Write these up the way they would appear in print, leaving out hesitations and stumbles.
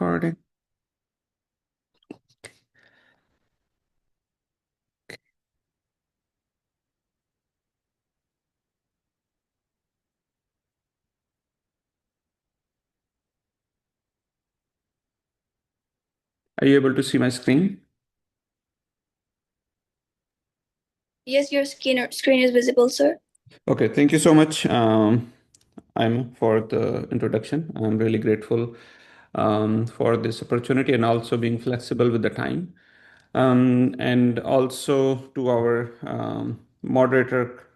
recording. Are you able to see my screen? Yes, your screen is visible, sir. Okay, thank you so much, I'm for the introduction. I'm really grateful for this opportunity and also being flexible with the time. And also to our moderator,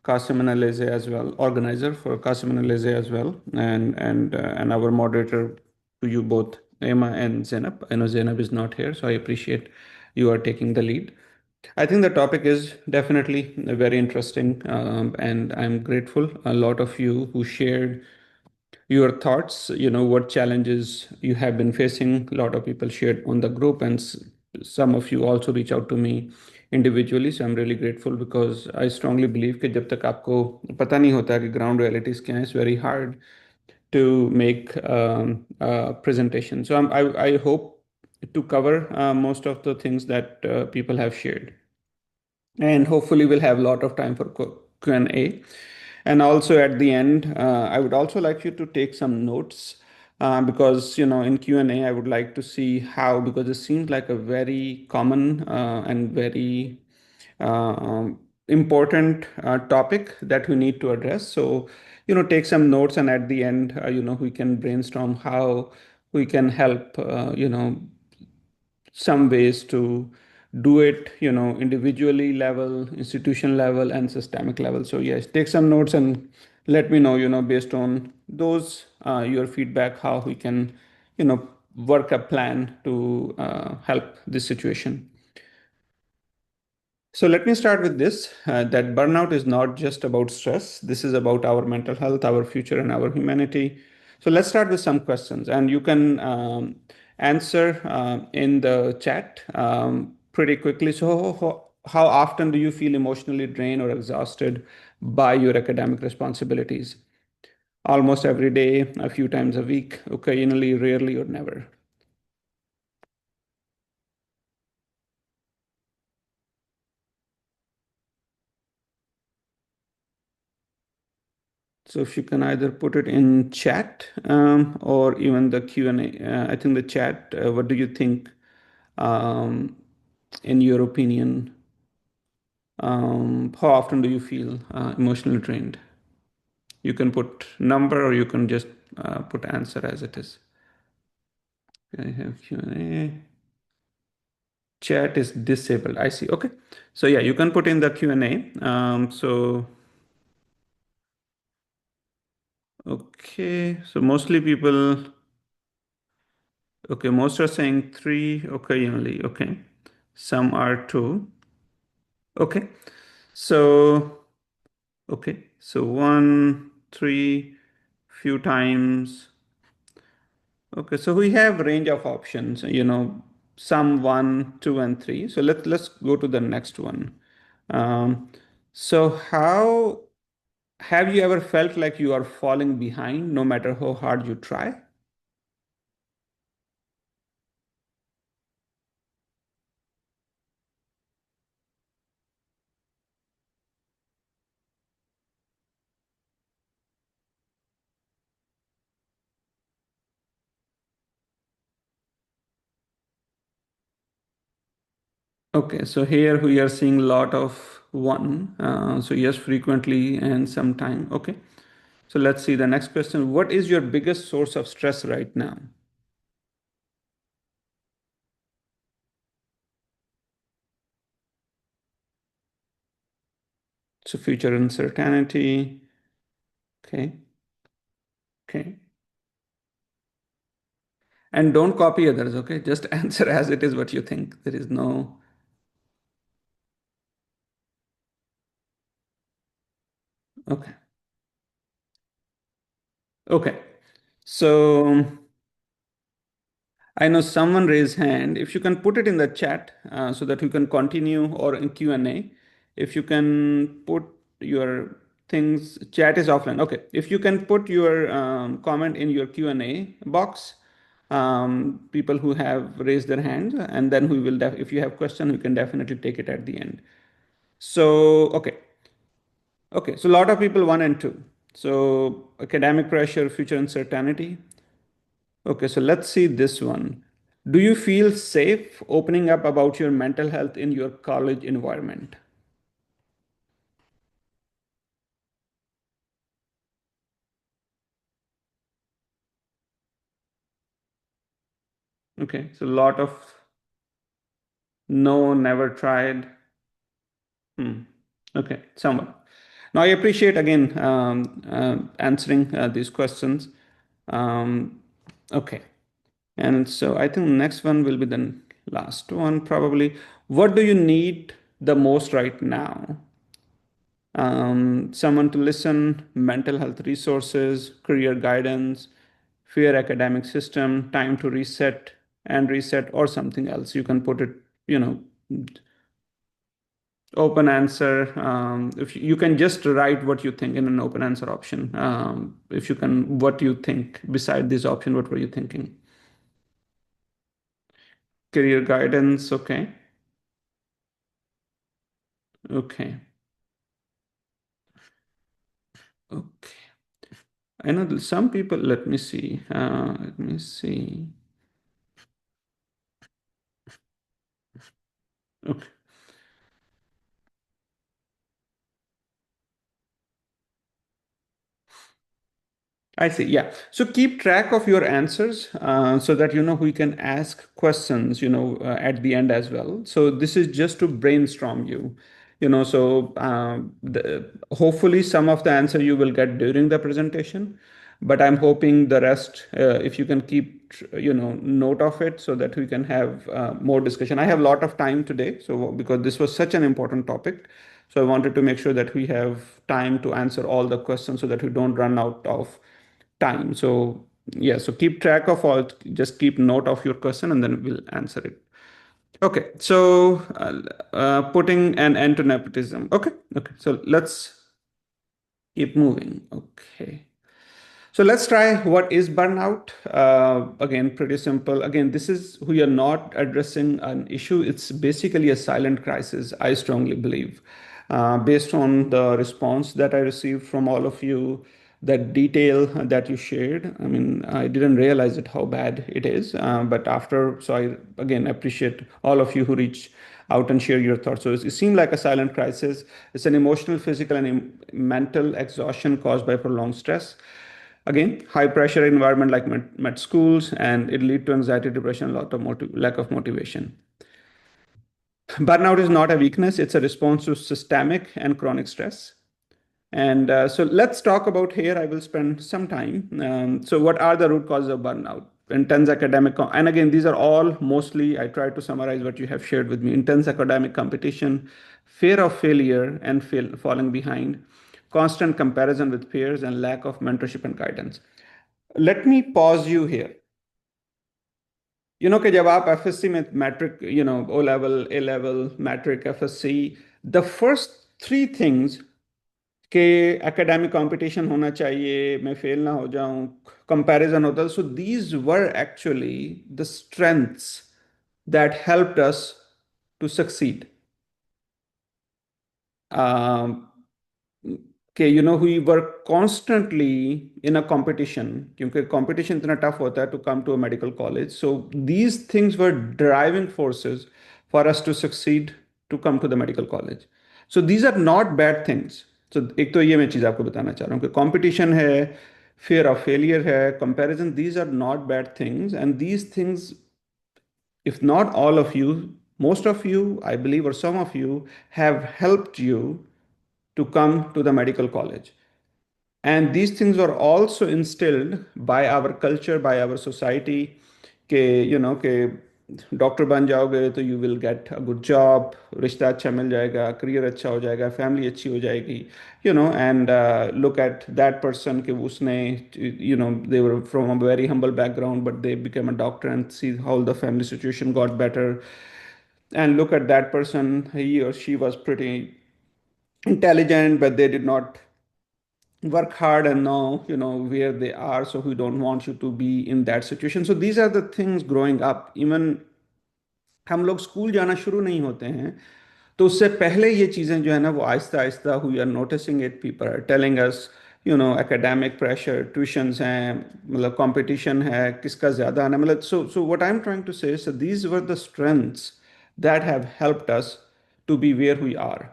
Qasim and Alize as well, organizer for Qasim and Alize as well, and our moderator to you both, Emma and Zainab. I know Zainab is not here, so I appreciate you are taking the lead. I think the topic is definitely very interesting, and I'm grateful. A lot of you who shared your thoughts, what challenges you have been facing. A lot of people shared on the group, and some of you also reach out to me individually. So I'm really grateful because I strongly believe कि जब तक आपको पता नहीं होता कि ground realities क्या है, it's very hard to make a presentation. So I hope to cover most of the things that people have shared, and hopefully we'll have a lot of time for Q&A. And also at the end, I would also like you to take some notes, because in Q&A I would like to see how, because it seems like a very common and very important topic that we need to address. So take some notes, and at the end, we can brainstorm how we can help, some ways to do it, individually level, institution level, and systemic level. So yes, take some notes and let me know, based on those, your feedback, how we can, work a plan to help this situation. So let me start with this, that burnout is not just about stress. This is about our mental health, our future, and our humanity. So let's start with some questions, and you can answer in the chat pretty quickly. So, how often do you feel emotionally drained or exhausted by your academic responsibilities? Almost every day, a few times a week, occasionally, rarely, or never. So if you can either put it in chat, or even the Q&A. I think the chat, what do you think, um, in your opinion, how often do you feel emotionally drained? You can put number, or you can just put answer as it is. I have Q&A. Chat is disabled. I see. Okay. So yeah, you can put in the Q&A. Okay. So mostly people, okay, most are saying three occasionally. Okay. Some are two. Okay. So, okay. So one, three, few times. Okay. So we have range of options, some one, two, and three. So let's go to the next one. Um, so how have you ever felt like you are falling behind no matter how hard you try? Okay, so here we are seeing a lot of one. So yes, frequently and sometime. Okay. So let's see the next question. What is your biggest source of stress right now? So future uncertainty. Okay. Okay. And don't copy others. Okay. Just answer as it is what you think. There is no. Okay. Okay. So I know someone raised hand. If you can put it in the chat, so that you can continue, or in Q&A, if you can put your things, chat is offline. Okay. If you can put your comment in your Q&A box, people who have raised their hands, and then if you have question, we can definitely take it at the end. So, okay. So a lot of people one and two. So academic pressure, future uncertainty. Okay, so let's see this one. Do you feel safe opening up about your mental health in your college environment? Okay, so a lot of no, never tried. Hmm. Okay, someone. Now I appreciate again answering these questions. Um, okay, and so I think next one will be the last one probably. What do you need the most right now? Someone to listen, mental health resources, career guidance, fair academic system, time to reset and reset, or something else. You can put it, you know, open answer. If you can just write what you think in an open answer option. If you can, what you think beside this option, what were you thinking? Career guidance, okay. Okay. Okay. I know some people, let me see. Let me see. Okay. I see. Yeah. So keep track of your answers so that you know we can ask questions, at the end as well. So this is just to brainstorm you, so hopefully some of the answer you will get during the presentation, but I'm hoping the rest, if you can keep, note of it so that we can have more discussion. I have a lot of time today. So because this was such an important topic, so I wanted to make sure that we have time to answer all the questions so that we don't run out of time. So yeah, so keep track of all, just keep note of your question and then we'll answer it. Okay, so putting an end to nepotism. Okay, so let's keep moving. Okay. So let's try what is burnout. Again, pretty simple. Again, this is we are not addressing an issue. It's basically a silent crisis, I strongly believe. Based on the response that I received from all of you, that detail that you shared, I mean, I didn't realize it how bad it is. But after, so I again appreciate all of you who reach out and share your thoughts. So it seemed like a silent crisis. It's an emotional, physical, and mental exhaustion caused by prolonged stress. Again, high pressure environment like med schools, and it lead to anxiety, depression, lot of lack of motivation. Burnout is not a weakness; it's a response to systemic and chronic stress. And so let's talk about here. I will spend some time. So, what are the root causes of burnout? Intense academic, and again, these are all mostly, I try to summarize what you have shared with me: intense academic competition, fear of failure and falling behind, constant comparison with peers, and lack of mentorship and guidance. Let me pause you here. कि जब आप FSc में matric O level A level matric FSc the first three things के academic competition होना चाहिए मैं fail ना हो जाऊं कंपैरिजन होता सो these were actually the strengths that helped us to succeed कि we were constantly in a competition क्योंकि कंपटीशन इतना टफ होता है to come to a medical college so these things were driving forces for us to succeed to come to the medical college so these are not bad things so एक तो ये मैं चीज़ आपको बताना चाह रहा हूँ कि कंपटीशन है fear of failure है comparison these are not bad things and these things if not all of you most of you I believe or some of you have helped you to come to the medical college and these things were also instilled by our culture by our society कि कि doctor बन जाओगे तो you will get a good job रिश्ता अच्छा मिल जाएगा career अच्छा हो जाएगा फैमिली अच्छी हो जाएगी and look at that person कि उसने they were from a very humble background but they become a doctor and see how the family situation got better and look at that person he or she was pretty intelligent but they did not work hard and know, where they are, so we don't want you to be in that situation. So these are the things growing up. Even हम लोग school जाना शुरू नहीं होते हैं तो उससे पहले ये चीज़ें जो है ना वो आहिस्ता आहिस्ता we are noticing it, people are telling us, academic pressure, tuitions हैं, मतलब कंपटीशन है, किसका ज़्यादा आना, मतलब so what I am trying to say, so these were the strengths that have helped us to be where we are.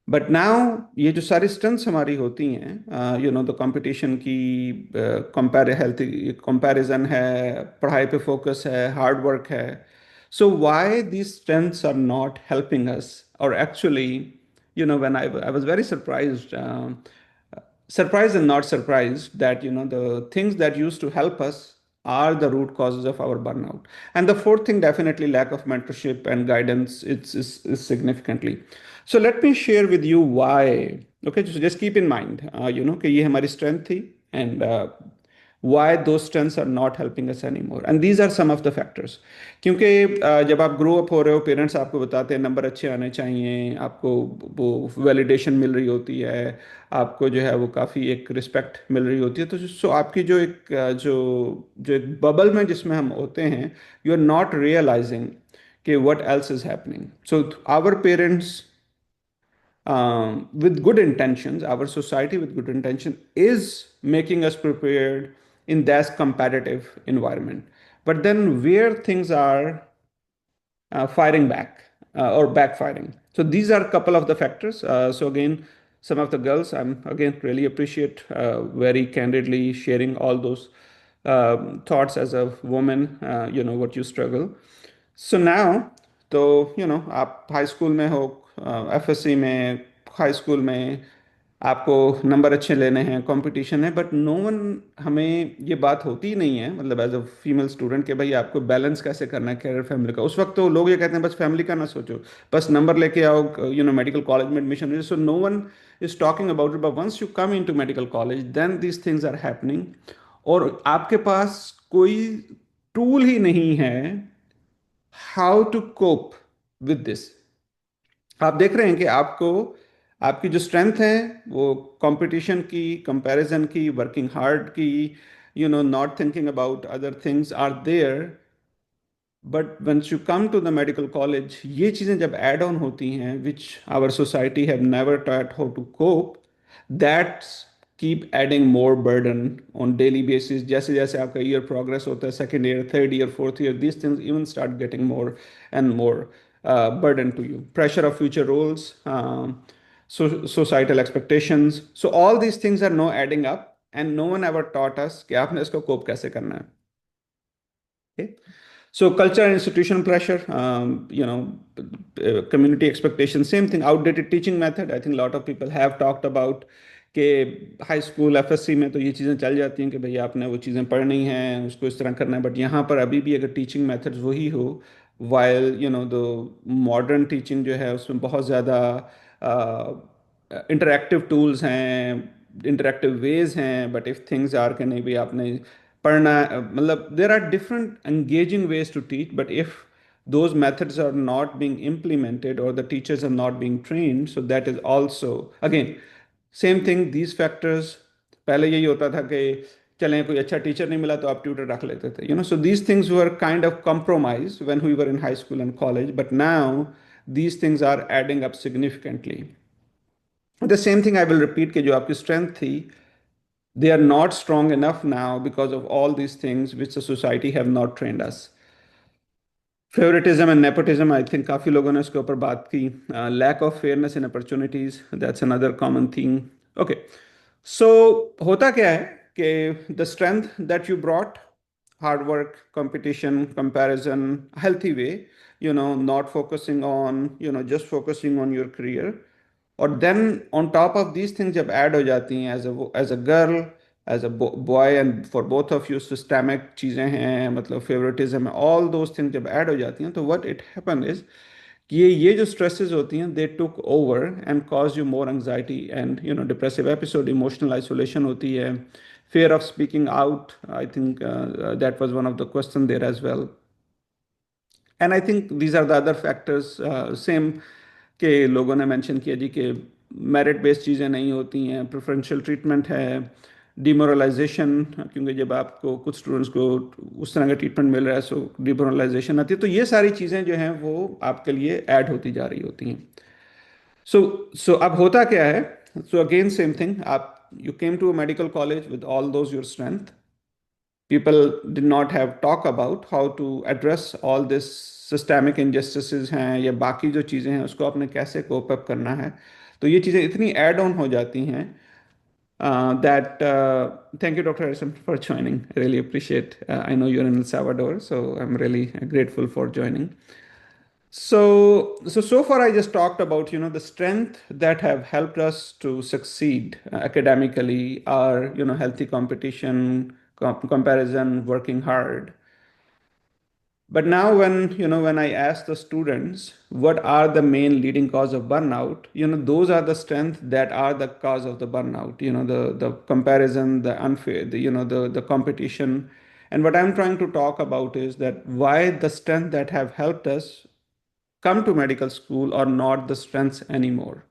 But now ये जो सारी स्ट्रेंथ्स हमारी होती हैं, द कंपटीशन की, कंपेयर हेल्थ कंपैरिजन है, पढ़ाई पे फोकस है, हार्ड वर्क है, so why these strengths are not helping us, or actually, when I was very surprised and not surprised that the things that used to help us are the root causes of our burnout. And the fourth thing, definitely lack of mentorship and guidance, is significantly. So let me share with you why. Okay, so just keep in mind, कि ये हमारी strength थी, and why those strengths are not helping us anymore. And these are some of the factors. क्योंकि जब आप grow up हो रहे हो, पेरेंट्स आपको बताते हैं नंबर अच्छे आने चाहिए, आपको वो वैलिडेशन मिल रही होती है, आपको जो है वो काफ़ी एक रिस्पेक्ट मिल रही होती है, तो सो आपकी जो एक जो जो एक बबल में जिसमें हम होते हैं, यू आर नॉट रियलाइजिंग कि what else is happening. So our parents, with good intentions, our society with good intention is making us prepared in that competitive environment. But then where things are firing back, or backfiring. So these are a couple of the factors. So again, some of the girls, I'm again really appreciate very candidly sharing all those thoughts as a woman, what you struggle. So now, तो आप high school में हो, FSc में, high school में आपको number अच्छे लेने हैं, कंपटीशन है, बट नो वन, हमें ये बात होती ही नहीं है, मतलब एज अ फीमेल स्टूडेंट के भाई आपको बैलेंस कैसे करना है कैरियर फैमिली का। उस वक्त तो लोग ये कहते हैं बस फैमिली का ना सोचो, बस नंबर लेके आओ, मेडिकल कॉलेज में एडमिशन हो। So no one is talking about it, but once you come in to medical college then these things are happening, और आपके पास कोई टूल ही नहीं है how to cope with this. आप देख रहे हैं कि आपको आपकी जो स्ट्रेंथ है वो कंपटीशन की, कंपैरिजन की, वर्किंग हार्ड की, not thinking about other things are there, but once you come to the medical college ये चीज़ें जब एड ऑन होती हैं which our society have never taught how to cope, that's keep adding more burden on daily basis. जैसे जैसे आपका year progress होता है, second year, third year, fourth year, these things even start getting more and more burden to you. Pressure of future roles, societal expectations. So all these things are now adding up, and no one ever taught us कि आपने इसको cope कैसे करना है. Okay? So culture and institutional pressure, community expectation, same thing, outdated teaching method. I think a lot of people have talked about कि high school FSc में तो ये चीज़ें चल जाती हैं कि भैया आपने वो चीज़ें पढ़नी हैं, उसको इस तरह करना है, बट यहाँ पर अभी भी अगर टीचिंग मेथड्स वही हो, वाइल द मॉडर्न टीचिंग जो है उसमें बहुत ज़्यादा इंटरेक्टिव टूल्स हैं, इंटरेक्टिव वेज हैं, बट इफ़ थिंग्स आर कि नहीं भी आपने पढ़ना, मतलब there are different engaging ways to teach, but if those methods are not being implemented or the teachers are not being trained, so that is also again same thing, these factors. पहले यही होता था कि चलें कोई अच्छा teacher नहीं मिला तो आप ट्यूटर रख लेते थे, so these things were kind of compromise when we were in high school and college, but now these things are adding up significantly. The same thing I will repeat कि जो आपकी strength थी, they are not strong enough now because of all these things which the society have not trained us. Favouritism and nepotism, I think काफ़ी लोगों ने उसके ऊपर बात की। Lack of fairness in opportunities, that's another common thing. Okay, so होता क्या है कि the strength that you brought, hard work, competition, comparison, healthy way, not focusing on, just focusing on your career, और then on top of these things जब add हो जाती हैं as a girl, as a boy, and for both of you systemic चीज़ें हैं, मतलब favouritism है, all those things जब ऐड हो जाती हैं, तो व्हाट इट हैपन इज कि ये जो स्ट्रेसेस होती हैं they took over and cause you more anxiety and depressive episode, emotional isolation होती है, fear of speaking out. I think that was one of the question there as well. And I think these are the other factors, same के लोगों ने mention किया जी कि merit based चीज़ें नहीं होती हैं, प्रेफरेंशियल ट्रीटमेंट है, डिमोरलाइजेशन, क्योंकि जब आपको कुछ स्टूडेंट्स को उस तरह का ट्रीटमेंट मिल रहा है सो डिमोरलाइजेशन आती है, तो ये सारी चीज़ें जो हैं वो आपके लिए ऐड होती जा रही होती हैं। सो सो अब होता क्या है? सो अगेन सेम थिंग, आप you came to a medical college with all those your strength, people did not have talk about how to address all this systemic injustices हैं या बाकी जो चीज़ें हैं उसको आपने कैसे कोप अप करना है। तो ये चीज़ें इतनी ऐड ऑन हो जाती हैं that thank you, Dr. Harrison, for joining. I really appreciate. I know you're in El Salvador, so I'm really grateful for joining. So far I just talked about the strength that have helped us to succeed academically, our healthy competition, comparison, working hard. But now when I ask the students what are the main leading cause of burnout, those are the strengths that are the cause of the burnout. The comparison, the unfair, the competition. And what I'm trying to talk about is that why the strength that have helped us come to medical school are not the strengths anymore.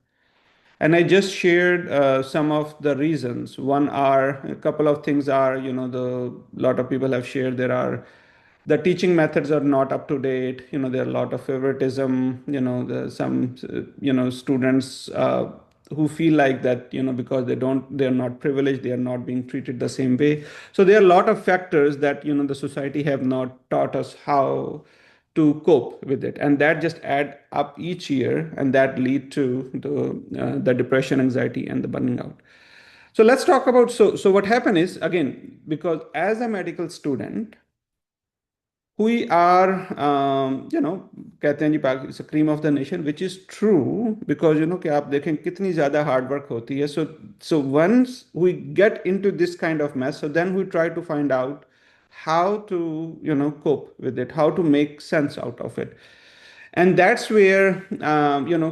And I just shared some of the reasons. One are a couple of things are, the lot of people have shared there are the teaching methods are not up to date. There are a lot of favoritism. Some students who feel like that, because they're not privileged, they are not being treated the same way. So there are a lot of factors that the society have not taught us how to cope with it, and that just add up each year, and that lead to the depression, anxiety, and the burning out. So let's talk about, so what happened is, again, because as a medical student we are, कहते हैं जी it's cream of the nation, which is true, because कि आप देखें कितनी ज़्यादा hard work होती है. So once we get in to this kind of math, so then we try to find out how to cope with it, how to make sense out of it. And that's where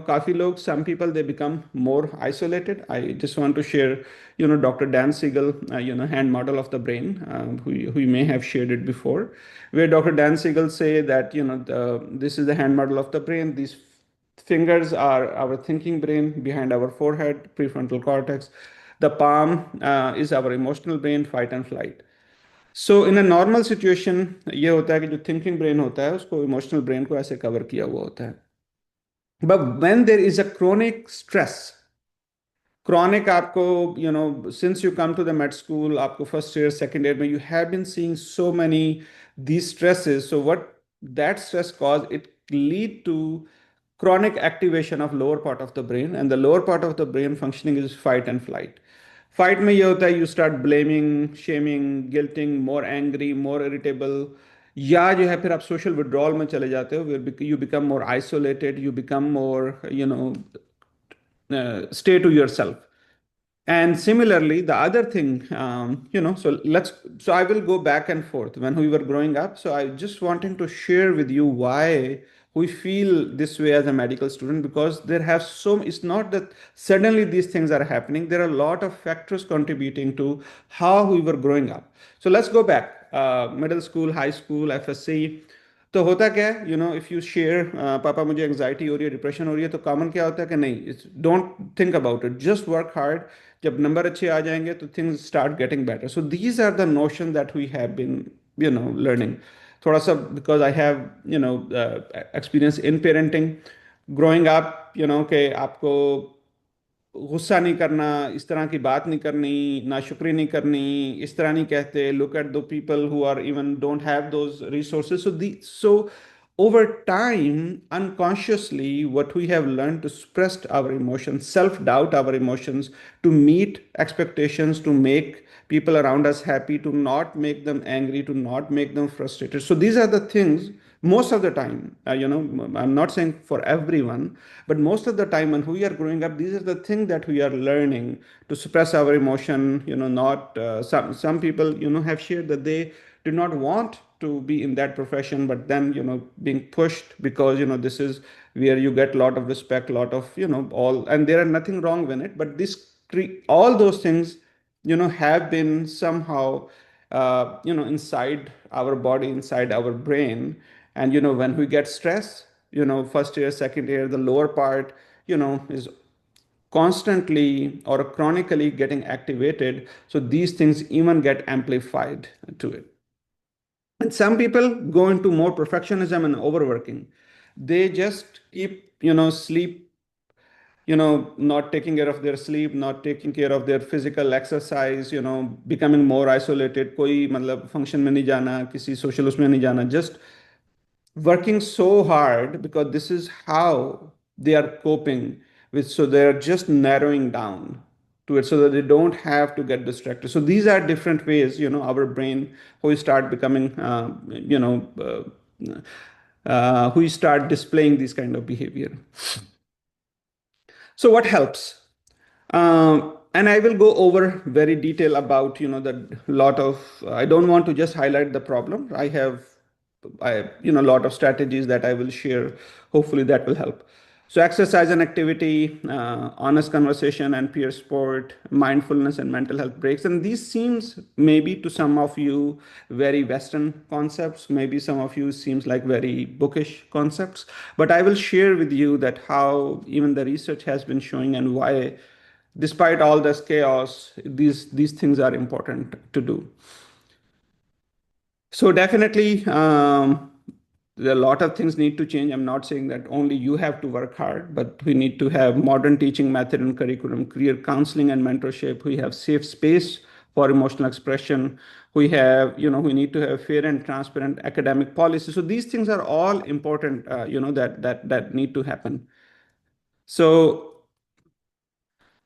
kafi log, some people, they become more isolated. I just want to share Dr. Dan Siegel, hand model of the brain, who you may have shared it before, where Dr. Dan Siegel say that this is the hand model of the brain. These fingers are our thinking brain behind our forehead, prefrontal cortex. The palm is our emotional brain, fight and flight. So in a normal situation ये होता है कि जो thinking brain होता है उसको emotional brain को ऐसे कवर किया हुआ होता है. But when there is a chronic stress, chronic आपको since you come to the med school, आपको फर्स्ट ईयर सेकेंड ईयर में you have been seeing so many the stresses. So what that stress cause it lead to chronic activation of lower part of the brain, and the lower part of the brain functioning is fight and flight. Fight में ये होता है, you start blaming, shaming, guilting, more angry, more irritable, या जो है फिर आप social withdrawal में चले जाते हो, you become more isolated, you become more stay to yourself. And similarly, the other thing, so I will go back and forth when we were growing up. So I just wanting to share with you why we feel this way as a medical student, because there have so, it's not that suddenly these things are happening. There are a lot of factors contributing to how we were growing up. So let's go back, middle school, high school, FSC. तो होता क्या है, if you share, पापा मुझे anxiety हो रही है, depression हो रही है, तो कॉमन क्या होता है कि नहीं, don't think about it, just work hard. जब नंबर अच्छे आ जाएंगे तो things start getting better. So these are the notion that we have been learning. थोड़ा सा because I have experience in parenting, growing up, कि आपको गुस्सा नहीं करना, इस तरह की बात नहीं करनी, नाशुक्री नहीं करनी, इस तरह नहीं कहते, look at the people who are even don't have those resources. So over time, unconsciously, what we have learned to suppress our emotions, self doubt our emotions, to meet expectations, to make people around us happy, to not make them angry, to not make them frustrated. So these are the things most of the time, I'm not saying for everyone, but most of the time when we are growing up, these are the things that we are learning to suppress our emotion. Not some people have shared that they did not want to be in that profession, but then being pushed, because this is where you get a lot of respect, a lot of all, and there are nothing wrong with it, but this all those things have been somehow inside our body, inside our brain. And when we get stressed, first year, second year, the lower part is constantly or chronically getting activated, so these things even get amplified to it. And some people go into more perfectionism and overworking. They just keep, sleep, not taking care of their sleep, not taking care of their physical exercise, becoming more isolated. कोई मतलब function में नहीं जाना, किसी social उसमें नहीं जाना, just working so hard because this is how they are coping with. So they're just narrowing down to it so that they don't have to get distracted. So these are different ways, our brain, who start becoming, who start displaying this kind of behavior. So what helps? And I will go over very detail about, the lot of, I don't want to just highlight the problem. I lot of strategies that I will share. Hopefully that will help. So exercise and activity, honest conversation and peer sport, mindfulness and mental health breaks. And these seems maybe to some of you very Western concepts. Maybe some of you seems like very bookish concepts. But I will share with you that how even the research has been showing and why, despite all this chaos, these things are important to do. So definitely, there are a lot of things need to change. I'm not saying that only you have to work hard, but we need to have modern teaching method and curriculum, career counseling and mentorship. We have safe space for emotional expression. We need to have fair and transparent academic policy. So these things are all important, that need to happen. So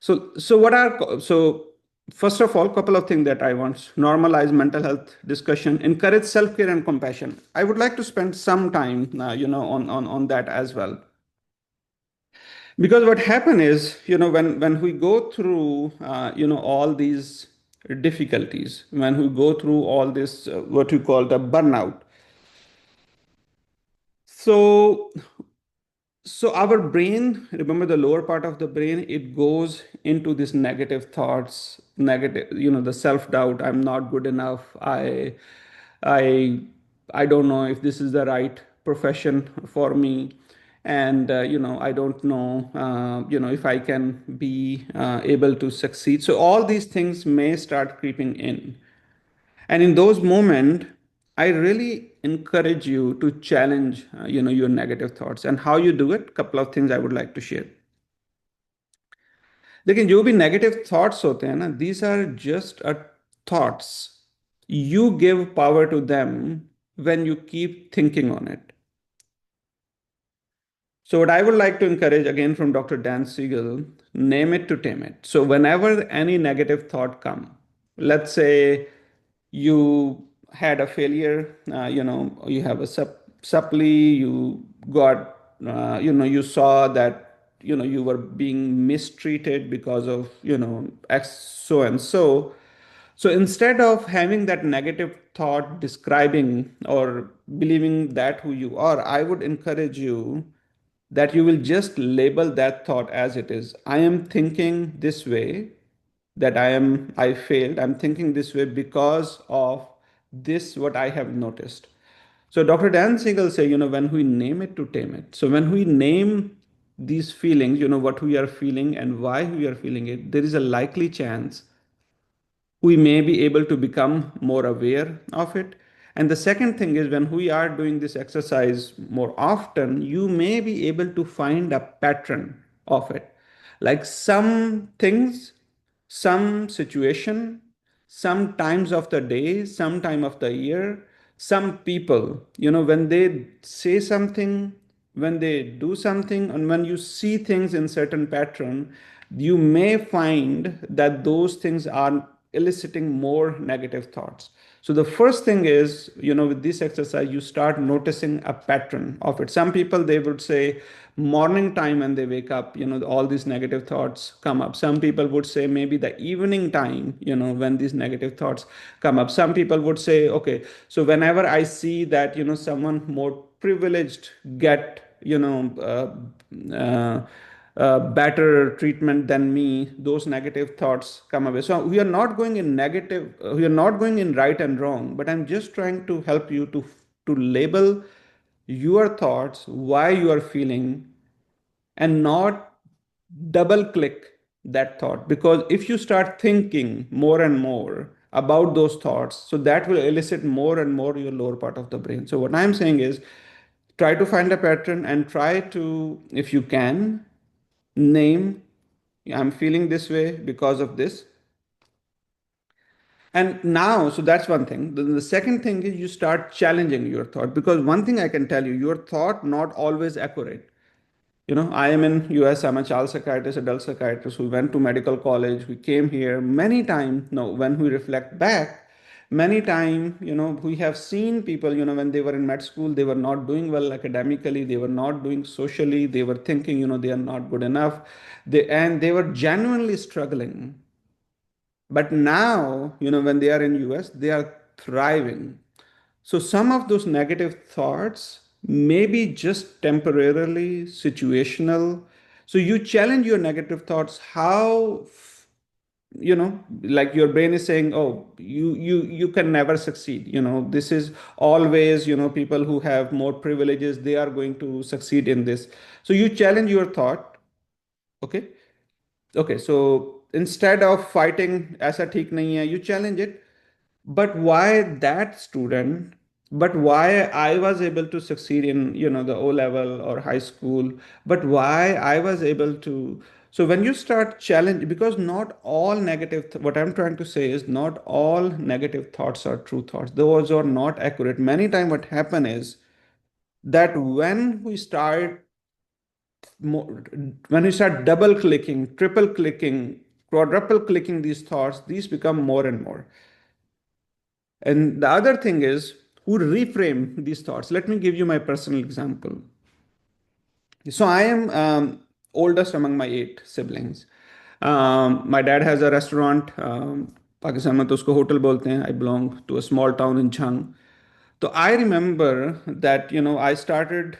so first of all, couple of things that I want: normalize mental health discussion, encourage self care and compassion. I would like to spend some time, on that as well, because what happen is, when we go through, all these difficulties, when we go through all this, what you call the burnout. So So our brain, remember the lower part of the brain, it goes into these negative thoughts, negative, the self-doubt. I'm not good enough. I, I don't know if this is the right profession for me, and I don't know, if I can be able to succeed. So all these things may start creeping in. And in those moments, I really encourage you to challenge, your negative thoughts. And how you do it, couple of things I would like to share. लेकिन जो भी negative thoughts होते हैं ना, these are just a thoughts. You give power to them when you keep thinking on it. So what I would like to encourage again from Dr. Dan Siegel, name it to tame it. So whenever any negative thought come, let's say you had a failure, you have a supply, you got, you saw that, you were being mistreated because of, X so and so. So instead of having that negative thought describing or believing that who you are, I would encourage you that you will just label that thought as it is. I am thinking this way, that I failed. I'm thinking this way because of this, what I have noticed. So Dr. Dan Siegel say, when we name it to tame it. So when we name these feelings, what we are feeling and why we are feeling it, there is a likely chance we may be able to become more aware of it. And the second thing is, when we are doing this exercise more often, you may be able to find a pattern of it. Like some things, some situation, some times of the day, some time of the year, some people, when they say something, when they do something, and when you see things in certain pattern, you may find that those things are eliciting more negative thoughts. So the first thing is, with this exercise, you start noticing a pattern of it. Some people, they would say morning time when they wake up, all these negative thoughts come up. Some people would say maybe the evening time, when these negative thoughts come up. Some people would say, okay, so whenever I see that, someone more privileged get, better treatment than me, those negative thoughts come away. So we are not going in negative, we are not going in right and wrong, but I'm just trying to help you to label your thoughts, why you are feeling, and not double click that thought, because if you start thinking more and more about those thoughts, so that will elicit more and more your lower part of the brain. So what I'm saying is, try to find a pattern and try to, if you can, name, I'm feeling this way because of this. And now, so that's one thing. The second thing is you start challenging your thought, because one thing I can tell you, your thought not always accurate. I am in US, I'm a child psychiatrist, adult psychiatrist. We went to medical college, we came here many times. No, when we reflect back, many time, we have seen people, when they were in med school, they were not doing well academically, they were not doing socially, they were thinking, they are not good enough. And they were genuinely struggling. But now, when they are in US, they are thriving. So some of those negative thoughts may be just temporarily situational. So you challenge your negative thoughts. How, like your brain is saying, oh, you can never succeed. This is always, people who have more privileges, they are going to succeed in this. So you challenge your thought. Okay. Okay, so instead of fighting ऐसा ठीक नहीं है, you challenge it. But why that student? But why I was able to succeed in, the O level or high school? But why I was able to? So when you start challenge, because not all negative, what I'm trying to say is not all negative thoughts are true thoughts. Those are not accurate. Many times what happen is that when we start double clicking, triple clicking, quadruple clicking these thoughts, these become more and more. And the other thing is who reframe these thoughts. Let me give you my personal example. So I am oldest among my 8 siblings. My dad has a restaurant. Pakistan में तो उसको hotel बोलते हैं. I belong to a small town in Chang. So I remember that I started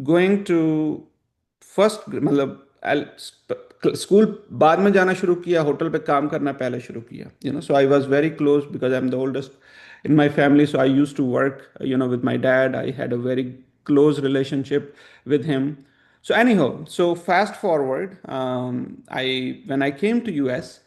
going to first मतलब school बाद में जाना शुरू किया, होटल पे काम करना पहले शुरू किया. So I was very close because I'm the oldest in my family. So I used to work with my dad. I had a very close relationship with him. So anyhow, so fast forward, I when I came to US,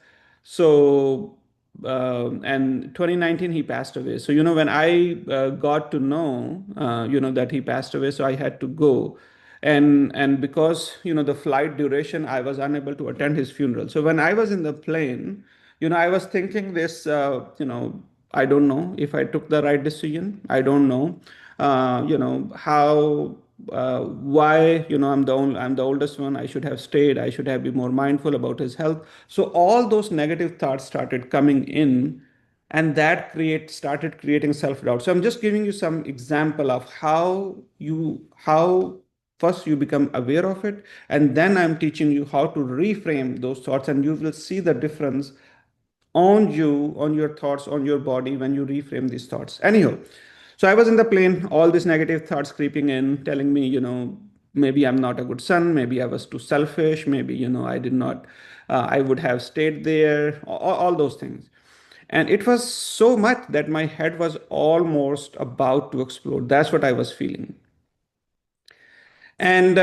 so and 2019 he passed away. So when I got to know that he passed away, so I had to go, and because the flight duration, I was unable to attend his funeral. So when I was in the plane, I was thinking this, I don't know if I took the right decision. I don't know, how, why, I'm the oldest one. I should have stayed. I should have been more mindful about his health. So all those negative thoughts started coming in, and that started creating self-doubt. So I'm just giving you some example of how first you become aware of it, and then I'm teaching you how to reframe those thoughts, and you will see the difference on you, on your thoughts, on your body when you reframe these thoughts. Anyhow, so I was in the plane, all these negative thoughts creeping in, telling me, maybe I'm not a good son, maybe I was too selfish, maybe, I did not, I would have stayed there, all those things. And it was so much that my head was almost about to explode. That's what I was feeling. And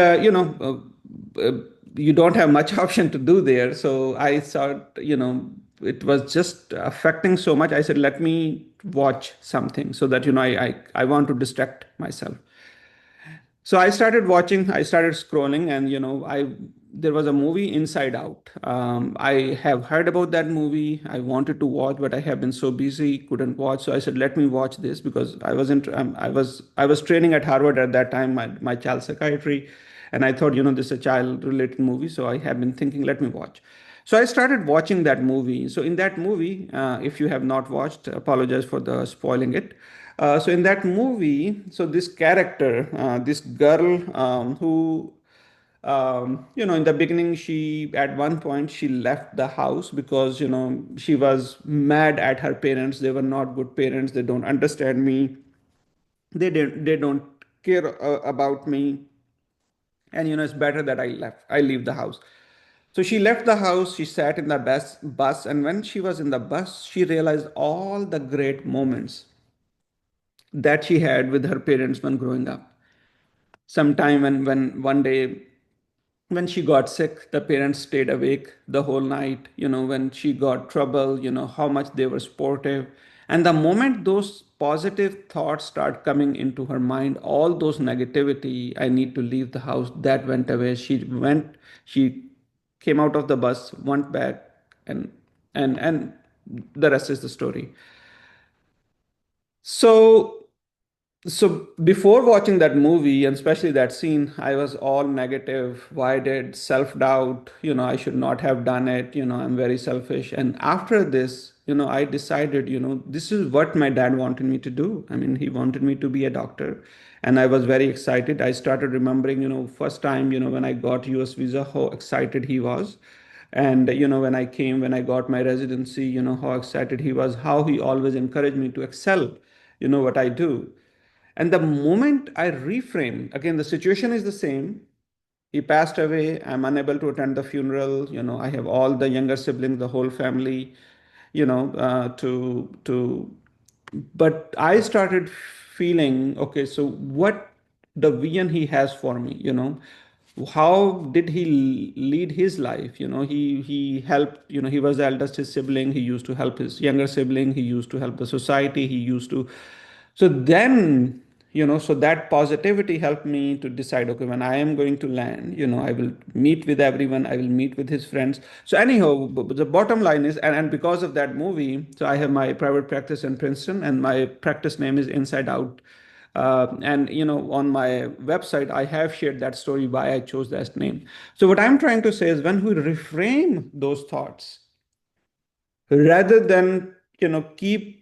you don't have much option to do there. So I thought, it was just affecting so much. I said, let me watch something so that I want to distract myself. So I started watching, I started scrolling, and I there was a movie Inside Out. I have heard about that movie. I wanted to watch, but I have been so busy, couldn't watch. So I said, let me watch this, because I was training at Harvard at that time, my child psychiatry, and I thought, this is a child related movie. So I have been thinking, let me watch. So I started watching that movie. So in that movie, if you have not watched, apologize for the spoiling it. So in that movie, so this character, this girl, who, in the beginning, she at one point she left the house because she was mad at her parents. They were not good parents. They don't understand me. They don't care about me, and it's better that I leave the house. So she left the house, she sat in the bus, and when she was in the bus, she realized all the great moments that she had with her parents when growing up. Sometime when one day when she got sick, the parents stayed awake the whole night. When she got trouble, how much they were supportive. And the moment those positive thoughts start coming into her mind, all those negativity, I need to leave the house, that went away. She came out of the bus, went back, and and the rest is the story. So so before watching that movie, and especially that scene, I was all negative. Why did self-doubt? I should not have done it. I'm very selfish. And after this, I decided, this is what my dad wanted me to do. I mean, he wanted me to be a doctor. And I was very excited. I started remembering, first time, when I got US visa, how excited he was. And, when I got my residency, how excited he was, how he always encouraged me to excel, what I do. And the moment I reframe, again, the situation is the same. He passed away. I'm unable to attend the funeral. I have all the younger siblings, the whole family, to but I started feeling, okay, so what the vision he has for me, how did he lead his life? He helped, he was the eldest his sibling, he used to help his younger sibling, he used to help the society, he used to. So then, so that positivity helped me to decide, okay, when I am going to land, I will meet with everyone, I will meet with his friends. So anyhow, the bottom line is, and because of that movie, so I have my private practice in Princeton, and my practice name is Inside Out. And on my website, I have shared that story why I chose that name. So what I'm trying to say is, when we reframe those thoughts, rather than keep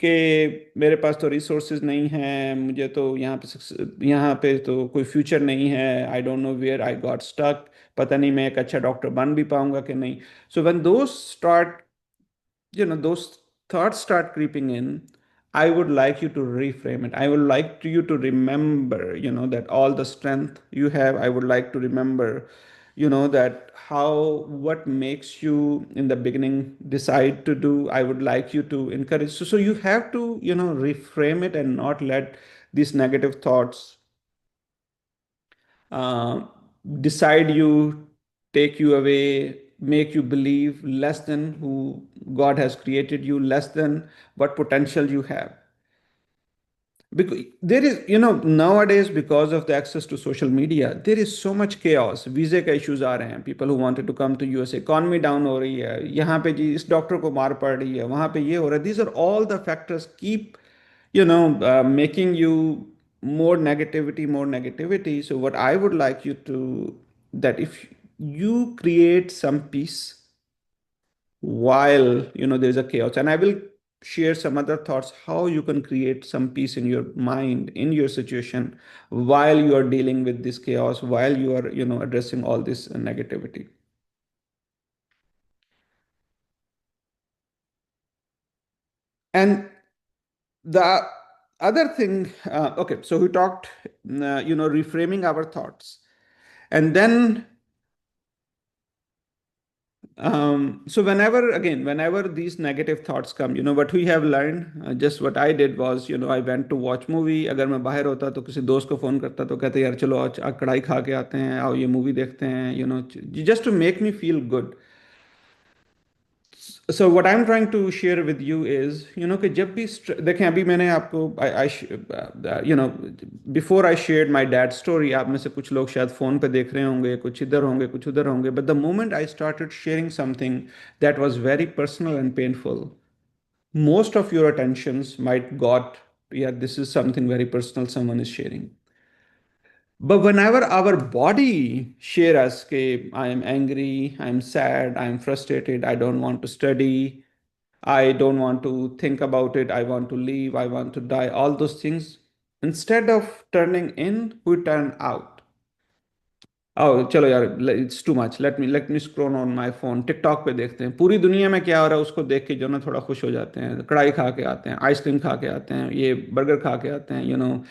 कि मेरे पास तो resources नहीं है, मुझे तो यहाँ पे तो कोई फ्यूचर नहीं है, I don't know where I got stuck, पता नहीं मैं एक अच्छा डॉक्टर बन भी पाऊंगा कि नहीं. So when those start, those thoughts start creeping in, I would like you to reframe it. I would like you to remember, that all the strength you have. I would like to remember, that how, what makes you in the beginning decide to do. I would like you to encourage. So you have to, reframe it and not let these negative thoughts uh, decide you, take you away, make you believe less than who God has created you, less than what potential you have. Because there is, nowadays, because of the access to social media, there is so much chaos. वीजे का issues आ रहे हैं. People who wanted to come to USA, economy down हो रही है, यहाँ पे जी इस doctor को मार पड़ रही है, वहाँ पे ये हो रहा है. These are all the factors keep, making you more negativity, more negativity. So what I would like you to, that if you create some peace while there's a chaos, and I will share some other thoughts how you can create some peace in your mind, in your situation, while you are dealing with this chaos, while you are addressing all this negativity. And the other thing, okay, so we talked, reframing our thoughts. And then, so whenever these negative thoughts come, what we have learned, just what I did was, I went to watch movie. अगर मैं बाहर होता तो किसी दोस्त को phone करता तो कहते यार चलो आज आज कढ़ाई खा के आते हैं, आओ ये मूवी देखते हैं, just to make me feel good. So what I'm trying to share with you is, कि जब भी देखें, अभी मैंने आपको before I shared my dad's story, आप में से कुछ लोग शायद फोन पे देख रहे होंगे, कुछ इधर होंगे, कुछ उधर होंगे. But the moment I started sharing something that was very personal and painful, most of your attentions might got, yeah, this is something very personal someone is sharing. But whenever our body share us, okay, I am angry, I'm sad, I'm frustrated, I don't want to study, I don't want to think about it, I want to leave, I want to die, all those things, instead of turning in, we turn out. Oh, चलो यार, it's too much, let me scroll on my phone, TikTok पे देखते हैं पूरी दुनिया में क्या हो रहा है, उसको देख के थोड़ा खुश हो जाते हैं, कढ़ाई खा के आते हैं, आइसक्रीम खा के आते हैं, ये बर्गर खा के आते हैं,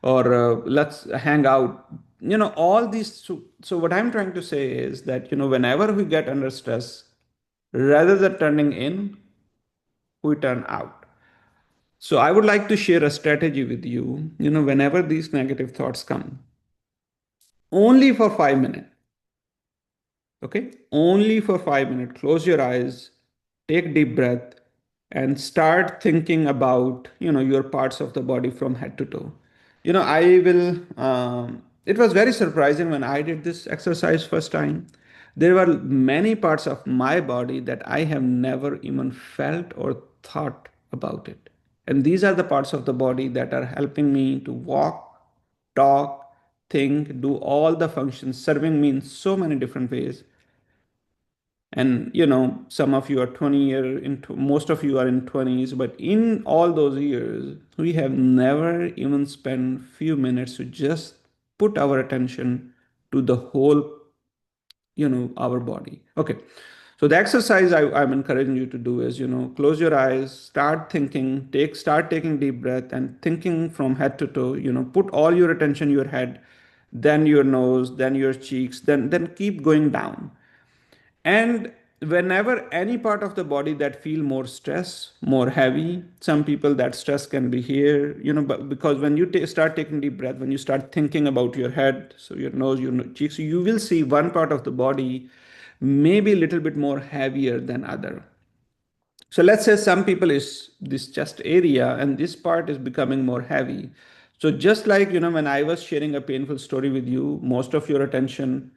और let's hang out, all these. So what I'm trying to say is that, whenever we get under stress, rather than turning in, we turn out. So I would like to share a strategy with you, whenever these negative thoughts come, only for 5 minutes. Okay, only for 5 minutes. Close your eyes, take deep breath, and start thinking about your parts of the body from head to toe. I will. It was very surprising when I did this exercise first time. There were many parts of my body that I have never even felt or thought about it. And these are the parts of the body that are helping me to walk, talk, think, do all the functions, serving me in so many different ways. And some of you are 20 year into, most of you are in 20s, but in all those years we have never even spent few minutes to just put our attention to the whole, our body. Okay, so the exercise I'm encouraging you to do is, close your eyes, start thinking, start taking deep breath and thinking from head to toe. Put all your attention your head, then your nose, then your cheeks, then keep going down. And whenever any part of the body that feel more stress, more heavy, some people that stress can be here, but because when you start taking deep breath, when you start thinking about your head, so your nose, your cheeks, you will see one part of the body maybe a little bit more heavier than other. So let's say some people is this chest area and this part is becoming more heavy. So just like, when I was sharing a painful story with you, most of your attention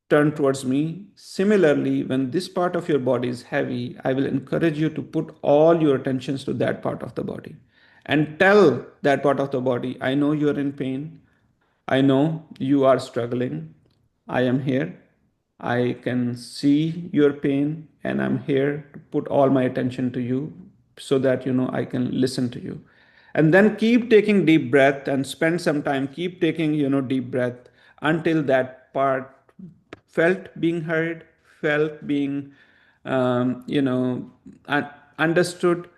turn towards me. Similarly, when this part of your body is heavy, I will encourage you to put all your attentions to that part of the body and tell that part of the body, I know you're in pain. I know you are struggling. I am here. I can see your pain and I'm here to put all my attention to you so that I can listen to you. And then keep taking deep breath and spend some time keep taking deep breath until that part felt being heard, felt being understood.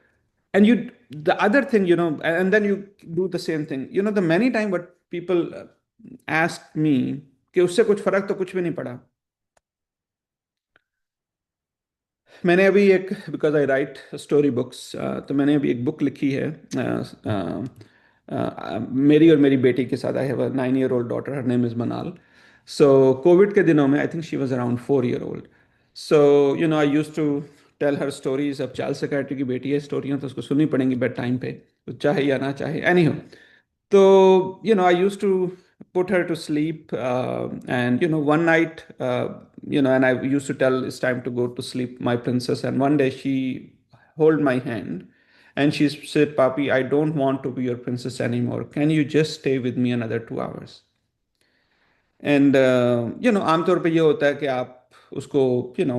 And the other thing, and then you do the same thing. The many time what people ask me कि उससे कुछ फर्क तो कुछ भी नहीं पड़ा. मैंने अभी एक because I right story books, तो मैंने अभी एक बुक लिखी है, मेरी और मेरी बेटी के साथ. I have a 9 year old daughter, her name is Manal. So COVID के दिनों में I think she was around 4 year old. So I use to tell her stories. अब चाइल्ड सेक्रेटरी की बेटी है, स्टोरियाँ तो उसको सुननी पड़ेंगी बेड टाइम पे, तो चाहे या ना चाहे. एनी हो, so, I used to put her to sleep. And, one night, and I used to tell it's time to go to sleep, my princess. And one day she hold my hand and she said, Papi, I don't want to be your princess anymore. Can you just stay with me another 2 hours? And आमतौर पे ये होता है कि आप उसको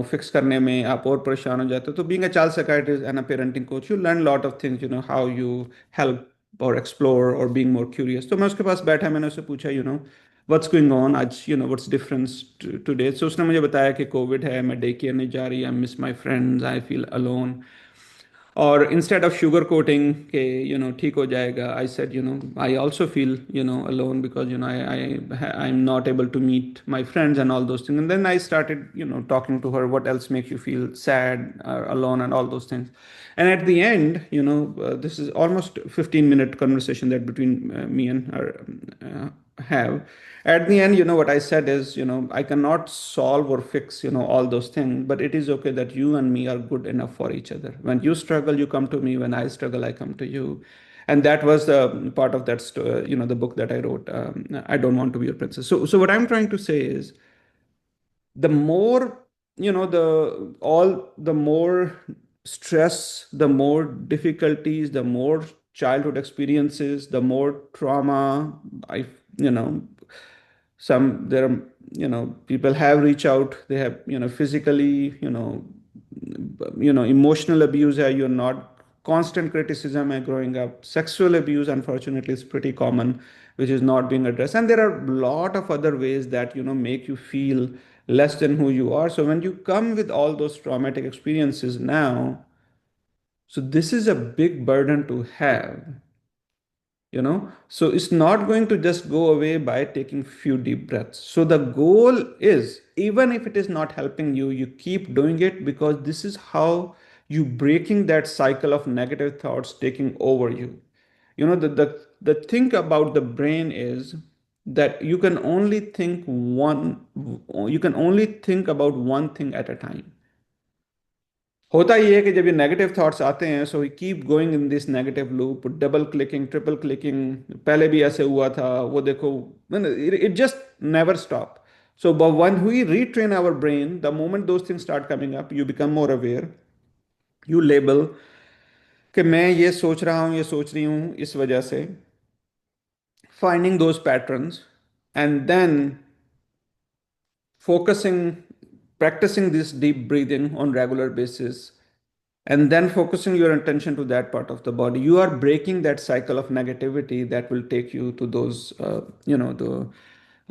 fix करने में आप और परेशान हो जाते हो. तो being a child psychiatrist and a parenting coach, you learn lot of things, how you help और एक्सप्लोर और बीइंग मोर क्यूरियस. तो मैं उसके पास बैठा, मैंने उससे पूछा, व्हाट्स गोइंग ऑन आज, व्हाट्स डिफरेंस टुडे. सो उसने मुझे बताया कि कोविड है, मैं डे केयर नहीं जा रही, I miss my friends, I feel alone. और इंस्टेड ऑफ शुगर कोटिंग के ठीक हो जाएगा, I said I also feel alone because I am not able to meet my friends and all those things. And then I started talking to her what else makes you feel sad or alone and all those things. And at the end, this is almost 15-minute conversation that between me and her have. At the end, what I said is, I cannot solve or fix all those things, but it is okay that you and me are good enough for each other. When you struggle, you come to me. When I struggle, I come to you. And that was the part of that the book that I wrote, I don't want to be your princess. So what I'm trying to say is, the more the more stress, the more difficulties, the more childhood experiences, the more trauma. I you know some there are people have reached out, they have physically, emotional abuse है, you're not, constant criticism है growing up, sexual abuse unfortunately is pretty common, which is not being addressed. And there are a lot of other ways that make you feel less than who you are. So when you come with all those traumatic experiences now, so this is a big burden to have. So it's not going to just go away by taking few deep breaths. So the goal is, even if it is not helping you, you keep doing it, because this is how you breaking that cycle of negative thoughts taking over you. The thing about the brain is, that you can only think about one thing at a time. होता ये है कि जब ये negative thoughts आते हैं, so we keep going in this negative loop, double clicking, triple clicking, पहले भी ऐसे हुआ था, वो देखो, it just never stop. So, but when we retrain our brain, the moment those things start coming up, you become more aware. You label कि मैं ये सोच रहा हूँ, ये सोच रही हूँ इस वजह से. Finding those patterns, and then focusing, practicing this deep breathing on regular basis, and then focusing your attention to that part of the body, you are breaking that cycle of negativity that will take you to those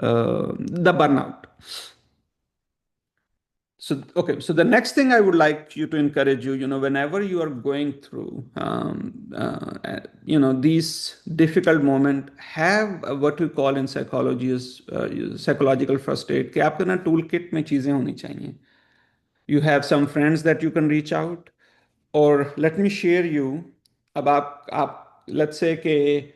the burnout. So, okay, so the next thing I would like you to encourage you, whenever you are going through, these difficult moment, have what we call in psychology is psychological first aid. कि आपके ना tool kit में चीजें होनी चाहिए. You have some friends that you can reach out, or let me share you. अब आप let's say कि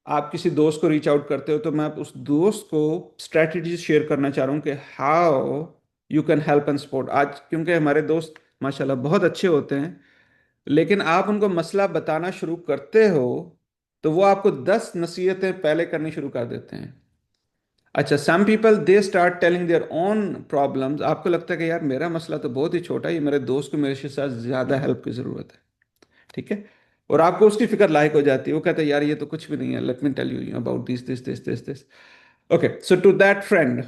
आप किसी दोस्त को रीच आउट करते हो, तो मैं उस दोस्त को स्ट्रेटजीज शेयर करना चाह रहा हूँ कि how you can help and support. आज क्योंकि हमारे दोस्त माशाल्लाह बहुत अच्छे होते हैं, लेकिन आप उनको मसला बताना शुरू करते हो तो वो आपको 10 नसीहतें पहले करनी शुरू कर देते हैं. अच्छा, some people they start telling their own problems. आपको लगता है कि यार मेरा मसला तो बहुत ही छोटा है, ये मेरे दोस्त को मेरे साथ ज्यादा हेल्प की जरूरत है. ठीक है. और आपको उसकी फिक्र लायक हो जाती है, वो कहता है यार ये तो कुछ भी नहीं है, let me tell you about this this this this this. Okay, so to that friend,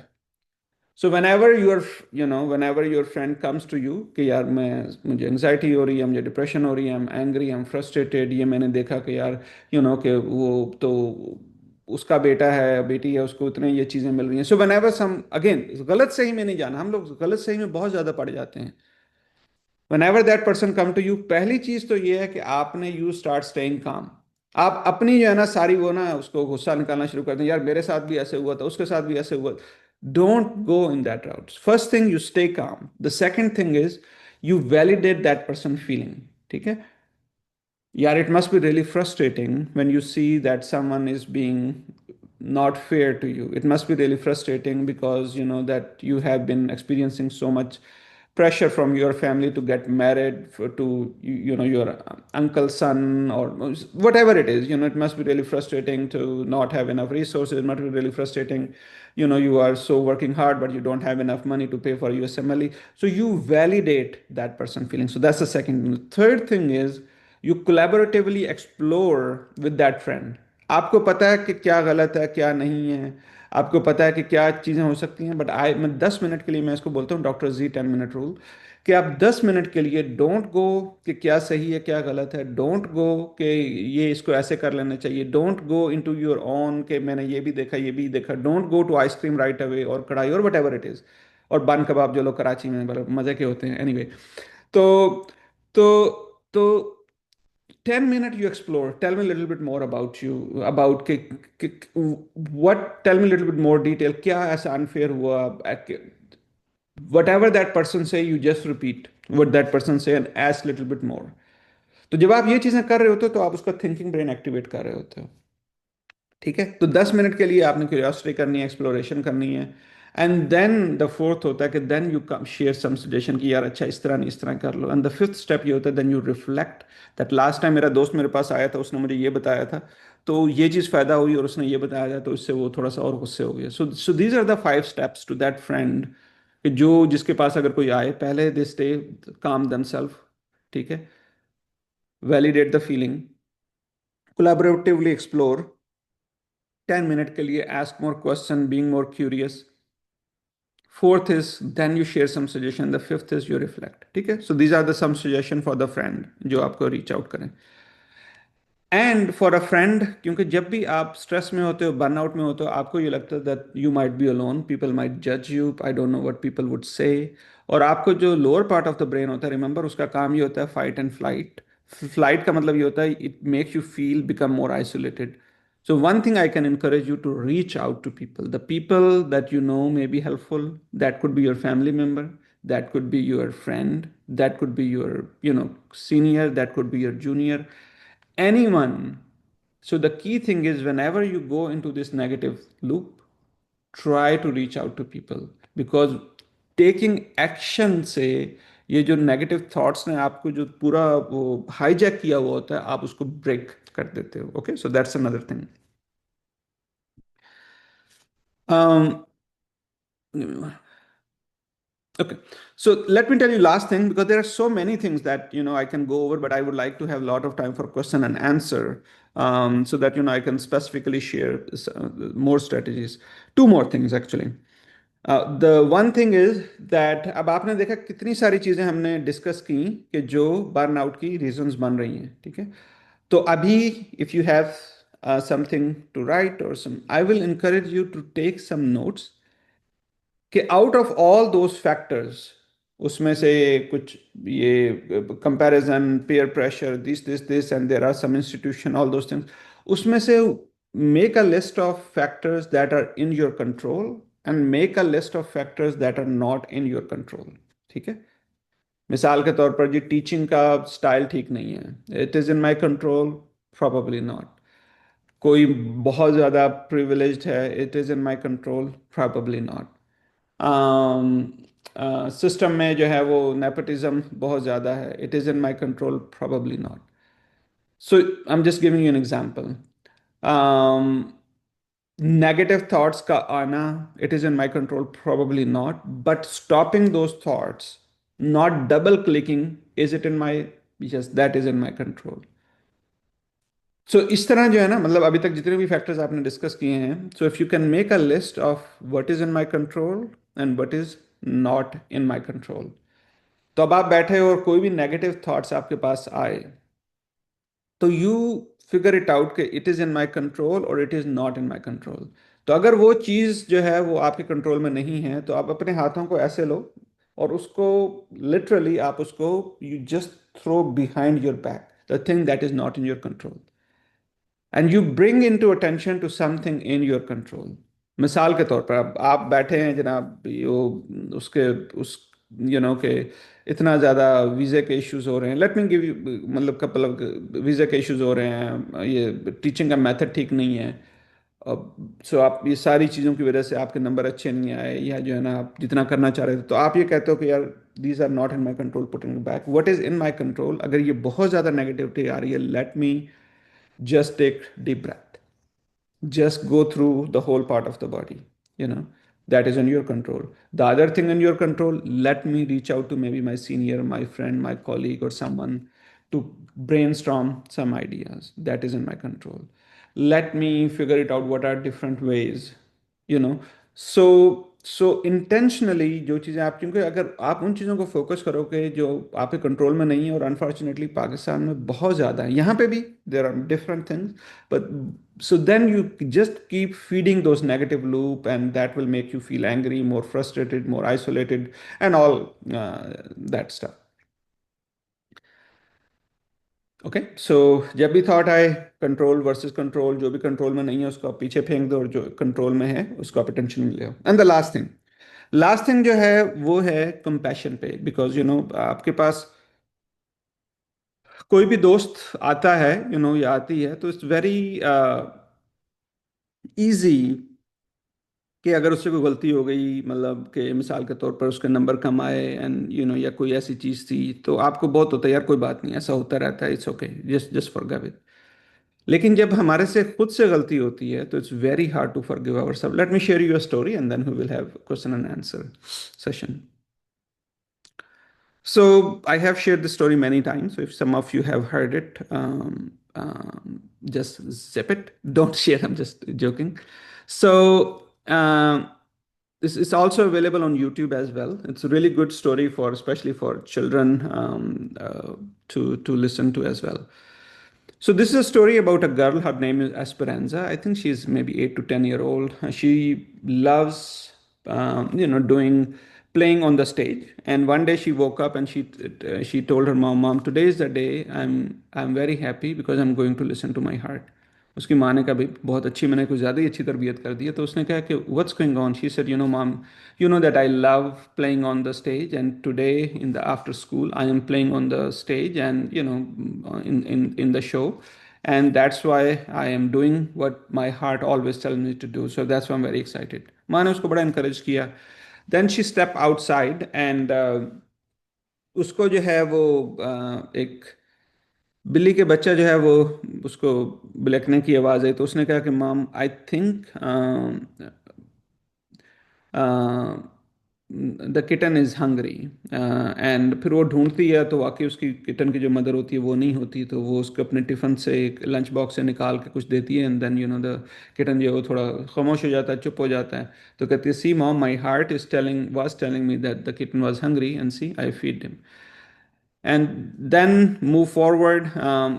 so whenever your friend comes to you कि यार मुझे एंग्जाइटी हो रही है, मुझे डिप्रेशन हो रही है, I am angry, I am frustrated, ये मैंने देखा कि यार कि वो तो उसका बेटा है, बेटी है, उसको इतने ये चीज़ें मिल रही हैं. सो whenever some, अगेन, गलत सही में नहीं जाना, हम लोग गलत सही में बहुत ज़्यादा पड़ जाते हैं. whenever that person come to you, पहली चीज तो ये है कि आपने you start staying calm. आप अपनी जो है ना सारी वो ना उसको गुस्सा निकालना शुरू कर दें, यार मेरे साथ भी ऐसे हुआ था, उसके साथ भी ऐसे हुआ. Don't go in that route. First thing, you stay calm. The second thing is you validate that person feeling. ठीक है. Yeah, it must be really frustrating when you see that someone is being not fair to you. It must be really frustrating because you know that you have been experiencing so much pressure from your family to get married to your uncle's son or whatever it is. It must be really frustrating to not have enough resources. It must be really frustrating. You are so working hard but you don't have enough money to pay for USMLE. So you validate that person feeling. So that's the second thing. The third thing is you collaboratively explore with that friend. आपको पता है कि क्या गलत है, क्या नहीं है, आपको पता है कि क्या चीज़ें हो सकती हैं, बट मैं 10 मिनट के लिए, मैं इसको बोलता हूँ डॉक्टर जी 10 मिनट रूल, कि आप 10 मिनट के लिए डोंट गो कि क्या सही है क्या गलत है, डोंट गो कि ये इसको ऐसे कर लेना चाहिए, don't go into your own कि मैंने ये भी देखा ये भी देखा, don't go to ice cream right away और कढ़ाई और वट एवर इट इज़, और बन कबाब जो लोग कराची में बड़े मज़े के होते हैं. एनीवे, तो तो 10 minute you explore, tell me a little bit more about you, about what, tell me a little bit more detail, क्या ऐसा unfair हुआ, whatever that person say you just repeat what that person say and ask little bit more. तो जब आप ये चीजें कर रहे होते हो तो आप उसका थिंकिंग ब्रेन एक्टिवेट कर रहे होते हो. ठीक है. तो 10 मिनट के लिए आपने क्यूरियोसिटी करनी है, एक्सप्लोरेशन करनी है. एंड देन द फोर्थ होता है कि then you come share some suggestion कि यार अच्छा इस तरह नहीं, इस तरह कर लो. एंड द फिफ्थ स्टेप ये होता है, then you reflect that last time मेरा दोस्त मेरे पास आया था, उसने मुझे ये बताया था, तो ये चीज़ फायदा हुई और उसने ये बताया था, तो इससे वो थोड़ा सा और गुस्से हो गया. So these are the 5 steps to that friend कि जो जिसके पास अगर कोई आए, पहले दे स्टे काम देमसेल्फ. ठीक है. Validate the feeling, collaboratively explore, 10 minute के लिए ask more question, being more curious. Fourth is then you share some suggestion. The fifth is you reflect. ठीक है. So these are the some suggestion for the friend जो आपको reach out करें. And for a friend, क्योंकि जब भी आप stress में होते हो, बर्नआउट में होते हो, आपको ये लगता है that you might be alone, people might जज you, I don't know what people would say. और आपको जो lower part of the brain होता है, रिमेंबर, उसका काम ये होता है फाइट एंड फ्लाइट. फ्लाइट का मतलब ये होता है it makes you feel become more isolated. So one thing I can encourage you to reach out to people, the people that you know may be helpful. That could be your family member, that could be your friend, that could be your senior, that could be your junior, anyone. So the key thing is whenever you go into this negative loop, try to reach out to people, because taking action से ये जो negative thoughts ने आपको जो पूरा वो hijack किया हुआ होता है, आप उसको ब्रेक कर देते हो. Okay, so that's another thing. Okay, so let me tell you last thing, because there are so many things that I can go over, but I would like to have a lot of time for question and answer, so that I can specifically share more strategies. Two more things actually. The one thing is that अब आपने देखा कितनी सारी चीजें हमने discuss की कि जो बर्न आउट की रीजंस बन रही हैं, ठीक है. तो अभी if you have something to write or some, I will encourage you to take some notes कि out of all those factors, उसमें से कुछ ये comparison, peer pressure, this and there are some institution, all those things, उसमें से make a list of factors that are in your control and make a list of factors that are not in your control. ठीक है. मिसाल के तौर पर जी teaching का style ठीक नहीं है, it is in my control, probably not. कोई बहुत ज़्यादा प्रिविलेज्ड है, it is in my control, probably not. System में जो है वो नेपोटिज्म बहुत ज़्यादा है, it is in my control, probably not. So I am just giving you an example. Negative thoughts का आना, it is in my control, probably not. But stopping those thoughts, not double clicking, is it in my, yes that is in my control. So इस तरह जो है ना, मतलब अभी तक जितने भी फैक्टर्स आपने डिस्कस किए हैं, so if you can make a list of what is in my control and what is not in my control, तो अब आप बैठे हो और कोई भी नेगेटिव थॉट्स आपके पास आए, तो यू फिगर इट आउट कि it is in my control और it is not in my control. तो अगर वो चीज़ जो है वो आपके कंट्रोल में नहीं है, तो आप अपने हाथों को ऐसे लो और उसको लिटरली आप उसको, you just throw behind your back the thing that is not in your control, and you bring in to attention to something in your control. मिसाल के तौर पर अब आप बैठे हैं जनाब, यो उसके उस के इतना ज़्यादा वीज़े के इश्यूज हो रहे हैं, लेट मी गिव यू, मतलब कपल ऑफ वीज़े के इश्यूज हो रहे हैं, ये टीचिंग का मेथड ठीक नहीं है. सो आप ये सारी चीज़ों की वजह से आपके नंबर अच्छे नहीं आए, या जो है ना आप जितना करना चाह रहे थे, तो आप ये कहते हो कि यार these are not in my control, putting back what is in my control. अगर ये बहुत ज़्यादा नेगेटिविटी आ रही है, let me just take deep breath, just go through the whole part of the body, you know that is in your control. The other thing in your control, let me reach out to maybe my senior, my friend, my colleague, or someone to brainstorm some ideas. That is in my control. Let me figure it out what are different ways, you know so intentionally जो चीज़ें आप, क्योंकि अगर आप उन चीज़ों को focus करोगे जो आपके कंट्रोल में नहीं है, और अनफॉर्चुनेटली पाकिस्तान में बहुत ज़्यादा है, यहाँ पे भी there are different things, but so then you just keep feeding those negative loop, and that will make you feel angry, more frustrated, more isolated, and all that stuff. Okay, so जब भी thought आए, control versus control, जो भी control में नहीं है उसको आप पीछे फेंक दो, और जो कंट्रोल में है उसको आप अटेंशन में ले आओ. एंड द लास्ट थिंग जो है वो है कंपैशन पे, बिकॉज आपके पास कोई भी दोस्त आता है, या आती है, तो इट्स वेरी इजी कि अगर उससे कोई गलती हो गई, मतलब कि मिसाल के तौर पर उसके नंबर कम आए, एंड या कोई ऐसी चीज़ थी, तो आपको बहुत होता है यार कोई बात नहीं, ऐसा होता रहता है, it's okay, just just forgive it. लेकिन जब हमारे से खुद से गलती होती है, तो it's very hard to forgive ourself. Let me share your story and then we will have question and answer session. So I have shared this story many times. So if some of you have heard it, just zip it. Don't share. I'm just joking. So this is also available on YouTube as well. It's a really good story for, especially for children, to listen to as well. So this is a story about a girl. Her name is Esperanza. I think she's maybe 8 to 10 year old. She loves, doing playing on the stage. And one day she woke up and she told her mom, "Mom, today is the day. I'm very happy because I'm going to listen to my heart." उसकी माँ ने कहा भाई बहुत अच्छी, मैंने कुछ ज़्यादा ही अच्छी तरबियत कर दी है. तो उसने कहा कि what's going on. She said, mom, you know that I love playing on the stage, and today in the after school I am playing on the stage, and in the show, And that's why I am doing what my heart always tells me to do. So that's why I'm very excited. माँ ने उसको बड़ा encourage किया. Then she stepped outside and उसको जो है वो एक बिल्ली के बच्चा जो है वो उसको बिलकने की आवाज़ आई तो उसने कहा कि mom I think the kitten is hungry and फिर वो ढूंढती है तो वाकई उसकी किटन की जो मदर होती है वो नहीं होती तो वो उसको अपने टिफ़िन से एक लंच बॉक्स से निकाल के कुछ देती है एंड देन द किटन जो है वो थोड़ा खामोश हो जाता है चुप हो जाता है तो कहती है she mom my heart is telling was telling me that the kitten was hungry and she I feed him and then move forward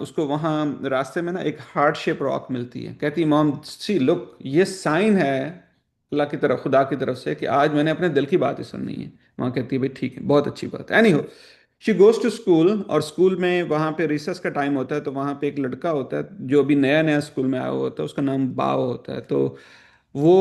उसको वहाँ रास्ते में ना एक हार्ट शेप रॉक मिलती है कहती है मॉम सी लुक ये साइन है अल्लाह की तरफ खुदा की तरफ से कि आज मैंने अपने दिल की बात ही सुननी है वहाँ कहती है भाई ठीक है बहुत अच्छी बात है एनी हो शी गोज टू स्कूल और स्कूल में वहाँ पे रिसर्च का टाइम होता है तो वहाँ पे एक लड़का होता है जो अभी नया नया स्कूल में आया हुआ होता है उसका नाम बाव होता है तो वो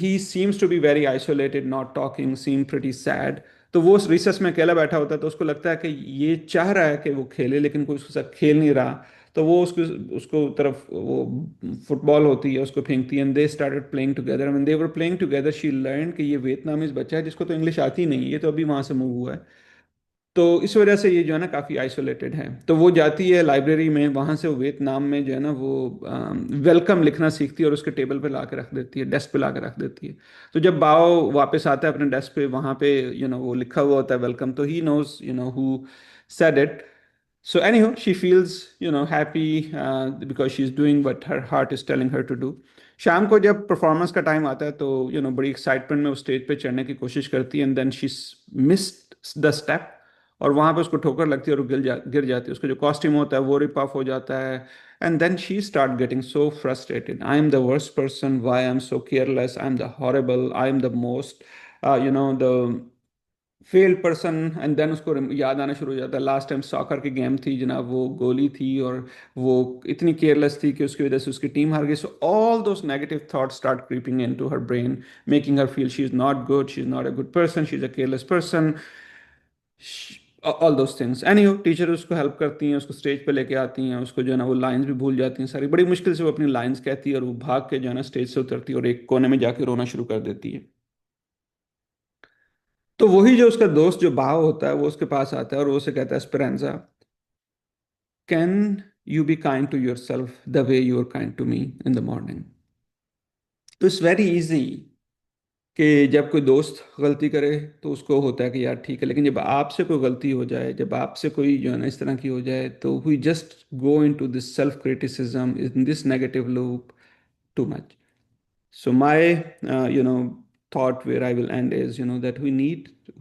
ही seems to be very isolated not talking seem pretty sad तो वो रिसर्च में अकेला बैठा होता है तो उसको लगता है कि ये चाह रहा है कि वो खेले लेकिन कोई उसके साथ खेल नहीं रहा तो वो उसको उसको तरफ वो फुटबॉल होती है उसको फेंकती है and they started playing together when they were playing together she learn कि ये वियतनामीज बच्चा है जिसको तो इंग्लिश आती नहीं है ये तो अभी वहां से मूव हुआ है तो इस वजह से ये जो है ना काफ़ी आइसोलेटेड है तो वो जाती है लाइब्रेरी में वहाँ से वो वियतनाम में जो है ना वो वेलकम लिखना सीखती है और उसके टेबल पे ला के रख देती है डेस्क पे ला के रख देती है तो जब बाओ वापस आता है अपने डेस्क पे वहाँ पे वो लिखा हुआ होता है वेलकम तो he knows who said it. So anyhow, she feels, happy because she's doing what her heart is telling her to do. शाम को जब परफॉर्मेंस का टाइम आता है तो बड़ी एक्साइटमेंट में वो स्टेज पे चढ़ने की कोशिश करती है and then she missed the step और वहां पे उसको ठोकर लगती है और वो गिर जाती है उसका जो कॉस्ट्यूम होता है वो रिप ऑफ हो जाता है and then she start getting so frustrated I am the worst person why I am so careless I am the horrible I am the most the failed person and then उसको याद आना शुरू हो जाता है लास्ट टाइम सॉकर की game थी जनाब वो गोली थी और वो इतनी केयरलेस थी कि उसकी वजह से उसकी टीम हार गई so all those negative thoughts start creeping into her brain making her feel she is not good she is not a good person she is a careless person all those things any हो teacher उसको help करती हैं उसको stage पे लेके आती हैं उसको जो है ना वो लाइंस भी भूल जाती हैं सारी बड़ी मुश्किल से वो अपनी लाइंस कहती है और वो भाग के जो है ना स्टेज से उतरती है और एक कोने में जाके रोना शुरू कर देती है तो वही जो उसका दोस्त जो भाव होता है वो उसके पास आता है और वो उसे कहता है Speranza can you be kind to yourself the way you are kind to me in the morning तो इट्स वेरी इजी कि जब कोई दोस्त गलती करे तो उसको होता है कि यार ठीक है लेकिन जब आपसे कोई गलती हो जाए जब आपसे कोई जो है ना इस तरह की हो जाए तो we just go in to this self criticism in this negative loop too much So my, thought where I will end is, that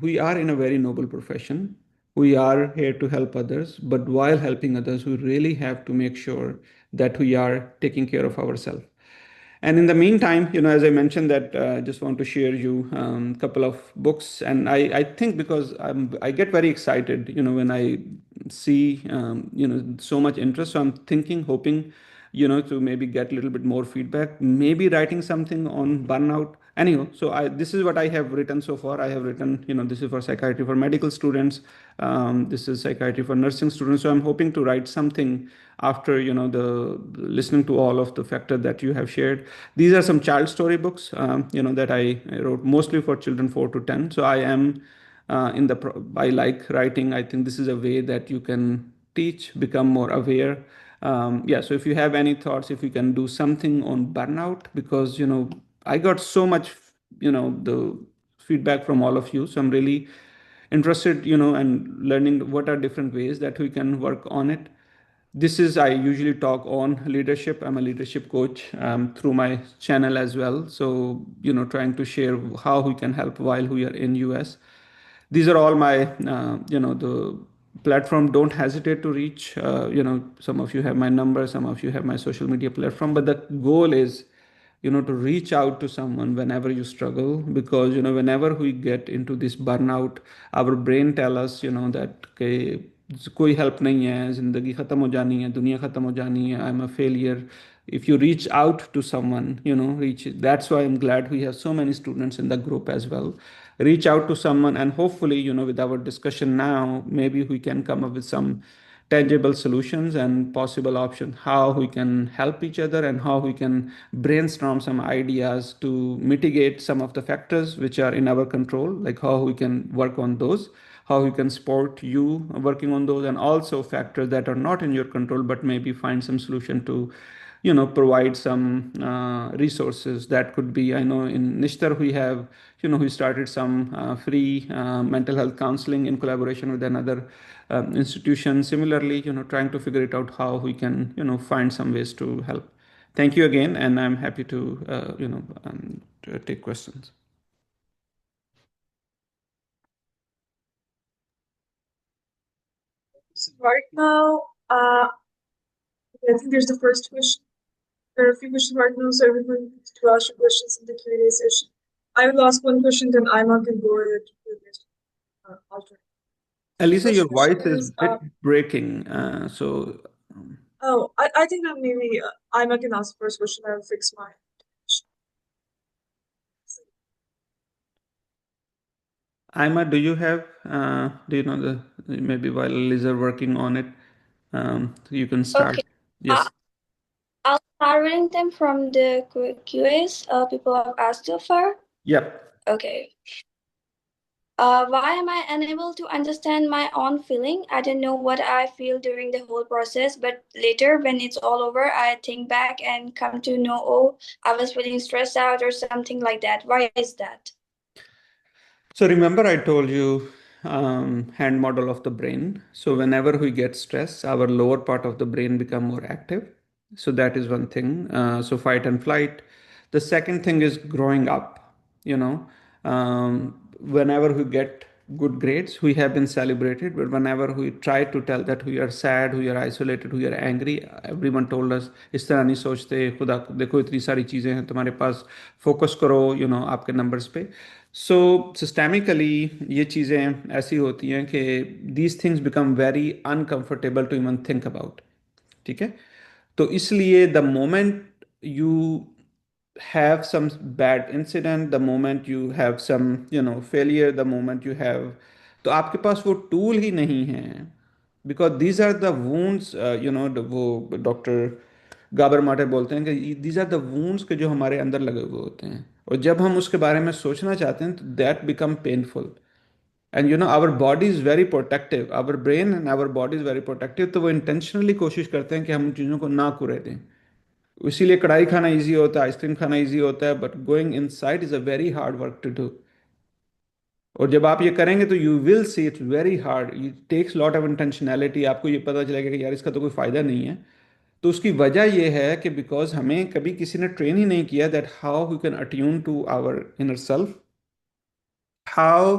we are in a very noble profession. We are here to help others, but while helping others, we really have to make sure that we are taking care of ourselves. And in the meantime, as I mentioned that I just want to share you a couple of books. And I think because I get very excited, when I see, so much interest. So I'm thinking, hoping, to maybe get a little bit more feedback, maybe writing something on burnout. Anyhow, so this is what I have written so far. I have written, this is for psychiatry for medical students. This is psychiatry for nursing students. So I'm hoping to write something after the listening to all of the factor that you have shared. These are some child story books that I wrote mostly for children 4 to 10. So I am I like writing. I think this is a way that you can teach, become more aware. Yeah, so if you have any thoughts, if you can do something on burnout, because I got so much the feedback from all of you, so I'm really interested and learning what are different ways that we can work on it. This is I usually talk on leadership. I'm a leadership coach through my channel as well, so trying to share how we can help while we are in US. These are all my the platform. Don't hesitate to reach. Some of you have my number, some of you have my social media platform, but the goal is to reach out to someone whenever you struggle, because whenever we get into this burnout, our brain tell us that कोई help नहीं है जिंदगी खत्म हो जानी है दुनिया खत्म हो जानी है I am a failure if you reach out to someone reach that's why I'm glad we have so many students in the group as well. Reach out to someone and hopefully with our discussion now maybe we can come up with some tangible solutions and possible options, how we can help each other and how we can brainstorm some ideas to mitigate some of the factors which are in our control, like how we can work on those, how we can support you working on those, and also factors that are not in your control, but maybe find some solution to provide some resources. That could be, I know in Nishtar we have, we started some free mental health counseling in collaboration with another institution. Similarly, trying to figure it out how we can, find some ways to help. Thank you again, and I'm happy to, to take questions. So right now, I think there's the first question. There are a few questions right now, so everyone to ask your questions in the Q&A session. I will ask one question, then Aima can go ahead with it. Alternate. Elisa, First your question voice is is, a bit breaking. So oh, I think that maybe Aima can ask the first question. I will fix my. Ima, do you know maybe while Elisa working on it, you can start. Okay. Uh, Yes. I'll start reading them from the QAs people have asked so far. Yep. Okay. Why am I unable to understand my own feeling? I don't know what I feel during the whole process, but later when it's all over, I think back and come to know, oh, I was feeling stressed out or something like that. Why is that? So remember, I told you hand model of the brain. So whenever we get stress, our lower part of the brain become more active. So that is one thing. So fight and flight. The second thing is growing up. Whenever we get good grades, we have been celebrated. But whenever we try to tell that we are sad, we are isolated, we are angry, everyone told us इस तरह नहीं सोचते खुदा देखो इतनी सारी चीज़ें हैं तुम्हारे पास फोकस करो आपके नंबर्स पे. सो सिस्टेमिकली ये चीज़ें ऐसी होती हैं कि these things become very uncomfortable to even think about. ठीक है. तो इसलिए the moment you have some bad incident, the moment you have some failure, the moment you have, तो आपके पास वो टूल ही नहीं है. Because these are the wounds, वो डॉक्टर गाबर माटे बोलते हैं कि दीज आर द वूंड्स के जो हमारे अंदर लगे हुए होते हैं, और जब हम उसके बारे में सोचना चाहते हैं तो that become painful. And our body is very protective, our brain and our body is very protective, तो वो इंटेंशनली कोशिश करते हैं कि हम उन चीज़ों को ना कुरे दें. इसीलिए कढ़ाई खाना इजी होता है, आइसक्रीम खाना इजी होता है, but going inside is a very hard work to do. और जब आप ये करेंगे तो you will see it's very hard, it takes lot of intentionality. आपको ये पता चलेगा कि यार इसका तो कोई फ़ायदा नहीं है. तो उसकी वजह यह है कि बिकॉज हमें कभी किसी ने ट्रेन ही नहीं किया that how we can attune to our inner self, how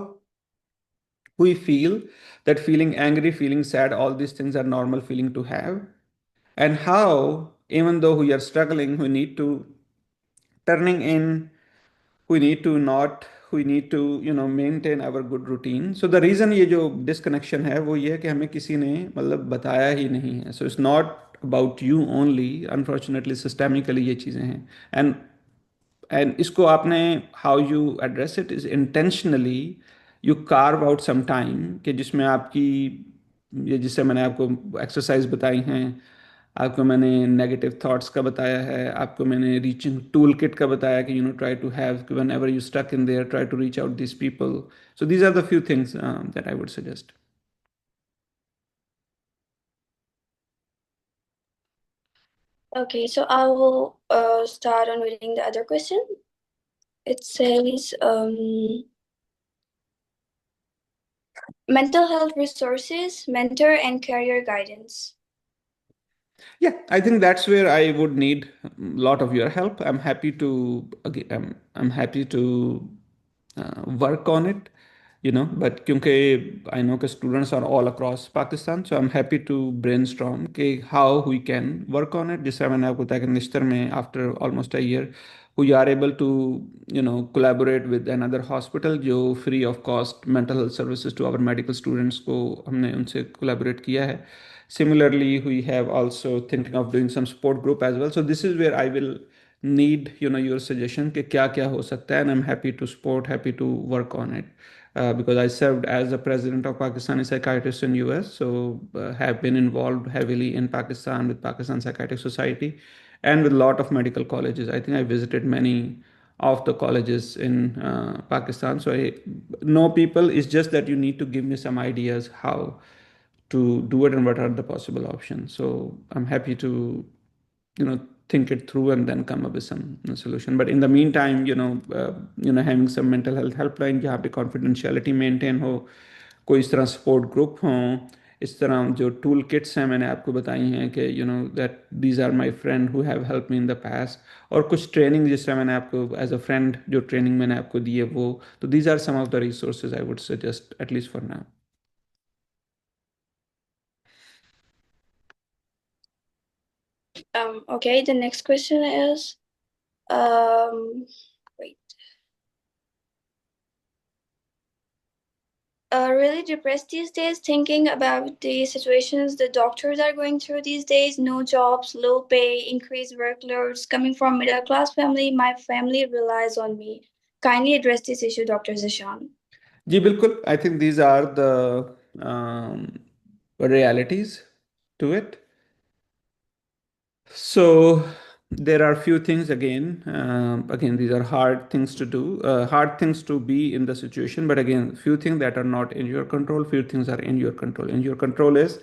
we feel, that feeling angry, feeling sad, all these things are normal feeling to have, and how even though we are struggling, we need to turning in, we need to not, we need to maintain our good routine. So the reason ये जो disconnection है वो ये है कि हमें किसी ने मतलब बताया ही नहीं है. So it's not about you only, unfortunately systemically ये चीज़ें हैं. And इसको आपने, how you address it is intentionally you carve out some time कि जिसमें आपकी ये, जिससे मैंने आपको एक्सरसाइज बताई हैं, आपको मैंने नेगेटिव थॉट्स का बताया है, आपको मैंने रीचिंग टूल किट का बताया कि try to have whenever you stuck in there try to reach out this people. So these are the few things that I would suggest. Okay, so I will start on reading the other question. It says mental health resources, mentor, and career guidance. Yeah, I think that's where I would need a lot of your help. I'm happy to again, I'm happy to work on it, but क्योंकि I know that students are all across Pakistan, so I'm happy to brainstorm कि how we can work on it. जैसे मैंने आपको बताया कि निश्तर में after almost a year we are able to collaborate with another hospital जो free of cost mental health services to our medical students को हमने उनसे collaborate किया है. Similarly, we have also thinking of doing some support group as well. So this is where I will need your suggestion कि क्या क्या हो सकता है, and I'm happy to support, happy to work on it. because I served as the president of Pakistani Psychiatrists in US, so have been involved heavily in Pakistan with Pakistan Psychiatric Society and with a lot of medical colleges. I think I visited many of the colleges in Pakistan, so I know people. It's just that you need to give me some ideas how to do it and what are the possible options. So I'm happy to think it through and then come up with some solution. But in the meantime, having some mental health helpline जहाँ पे confidentiality maintain हो, कोई इस तरह support group हो, इस तरह जो tool kits हैं मैंने आपको बताई हैं कि that these are my friend who have helped me in the past, और कुछ training जिस तरह मैंने आपको as a friend जो training मैंने आपको दी है वो, तो these are some of the resources I would suggest at least for now. Okay, the next question is, wait. Really depressed these days, thinking about the situations the doctors are going through these days. No jobs, low pay, increased workloads. Coming from middle class family, my family relies on me. Kindly address this issue, Dr. Zishan. जी बिल्कुल, I think these are the realities to it. So there are few things again. Again, these are hard things to do, hard things to be in the situation. But again, few things that are not in your control, few things are in your control. In your control is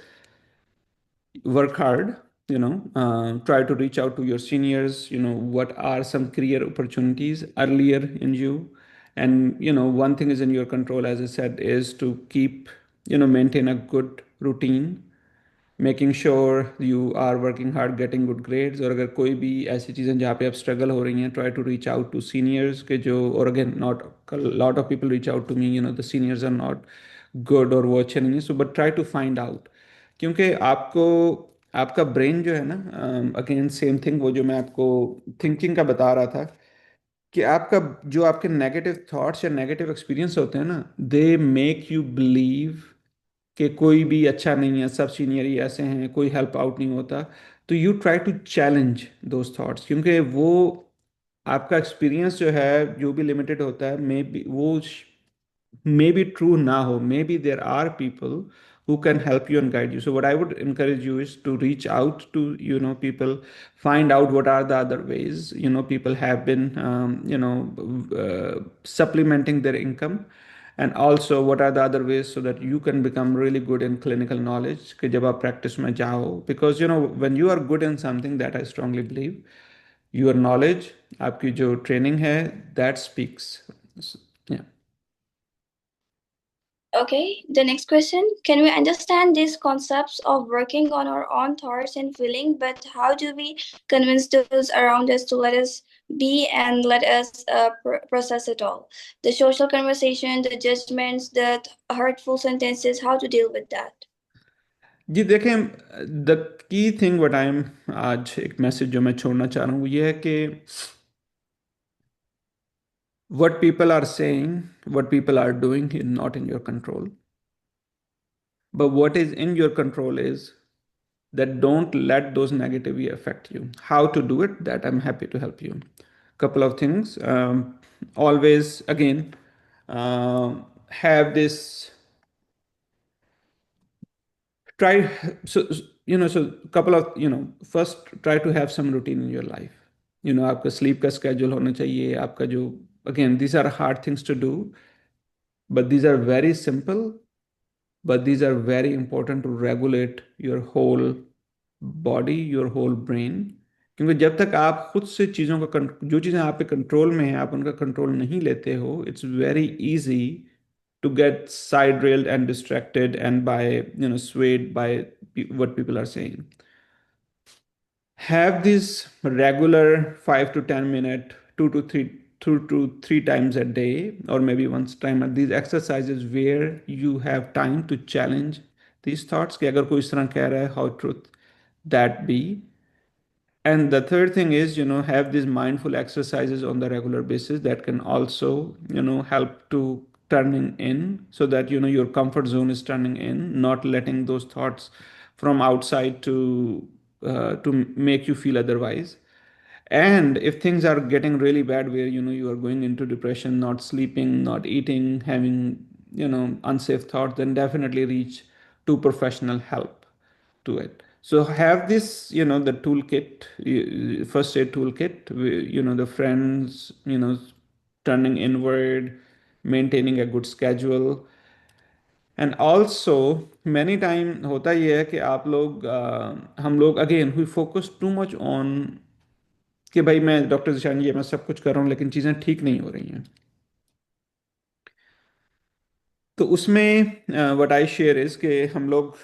work hard. Try to reach out to your seniors. What are some career opportunities earlier in you, and one thing is in your control, as I said, is to keep maintain a good routine, making sure you are working hard getting good grades, और अगर कोई भी ऐसी चीज़ें जहाँ पे आप struggle हो रही हैं, try to reach out to seniors के जो, और again not lot of people reach out to me, the seniors are not good और वो अच्छे नहीं है, so but try to find out, क्योंकि आपको आपका ब्रेन जो है ना, अगेन सेम थिंग वो जो मैं आपको थिंकिंग का बता रहा था, कि आपका जो आपके नेगेटिव थॉट्स या नेगेटिव एक्सपीरियंस होते हैं ना, दे मेक यू बिलीव कि कोई भी अच्छा नहीं है, सब सीनियर ही ऐसे हैं, कोई हेल्प आउट नहीं होता। तो you try to challenge those thoughts, क्योंकि वो आपका एक्सपीरियंस जो है जो भी लिमिटेड होता है, मे बी वो may be true now. Maybe there are people who can help you and guide you. So what I would encourage you is to reach out to people, find out what are the other ways. People have been supplementing their income, and also what are the other ways so that you can become really good in clinical knowledge कि जब आप practice में जाओ, because when you are good in something, that I strongly believe, your knowledge, आपकी जो training है, that speaks. Yeah. Okay, the next question. Can we understand these concepts of working on our own thoughts and feeling, but how do we convince those around us to let us be and let us process it all? The social conversation, the judgments, the hurtful sentences, how to deal with that? जी देखें, the key thing what I M, आज एक message जो मैं छोड़ना चाह रहा हूँ वो ये है कि what people are saying, what people are doing is not in your control, but what is in your control is that don't let those negatively affect you. How to do it, that I'm happy to help you. Couple of things. Always, again, have this, try, so couple of, first try to have some routine in your life. आपका sleep का schedule होना चाहिए, आपका जो, again, these are hard things to do, but these are very simple, but these are very important to regulate your whole body, your whole brain. क्योंकि जब तक आप खुद से चीज़ों का जो चीज़ें आपके कंट्रोल में हैं, आप उनका कंट्रोल नहीं लेते हो, it's very easy to get side railed and distracted and by swayed by what people are saying. Have these regular 5 to 10 minute, 2 to 3 times a day, or maybe once time, at these exercises where you have time to challenge these thoughts कि अगर कोई इस तरह कह रहा है, how truth that be. And the third thing is, have these mindful exercises on the regular basis that can also, help to turning in, so that, your comfort zone is turning in, not letting those thoughts from outside to make you feel otherwise. And if things are getting really bad, where, you are going into depression, not sleeping, not eating, having unsafe thoughts, then definitely reach to professional help to it. So have this, the toolkit, first aid toolkit, the friends, turning inward, maintaining a good schedule. And also many time होता ये है कि आप लोग हम लोग again we focus too much on कि भाई मैं डॉक्टर जिशान ये मैं सब कुछ कर रहा हूँ लेकिन चीज़ें ठीक नहीं हो रही हैं। तो उसमें व्हाट आई शेयर इज कि हम लोग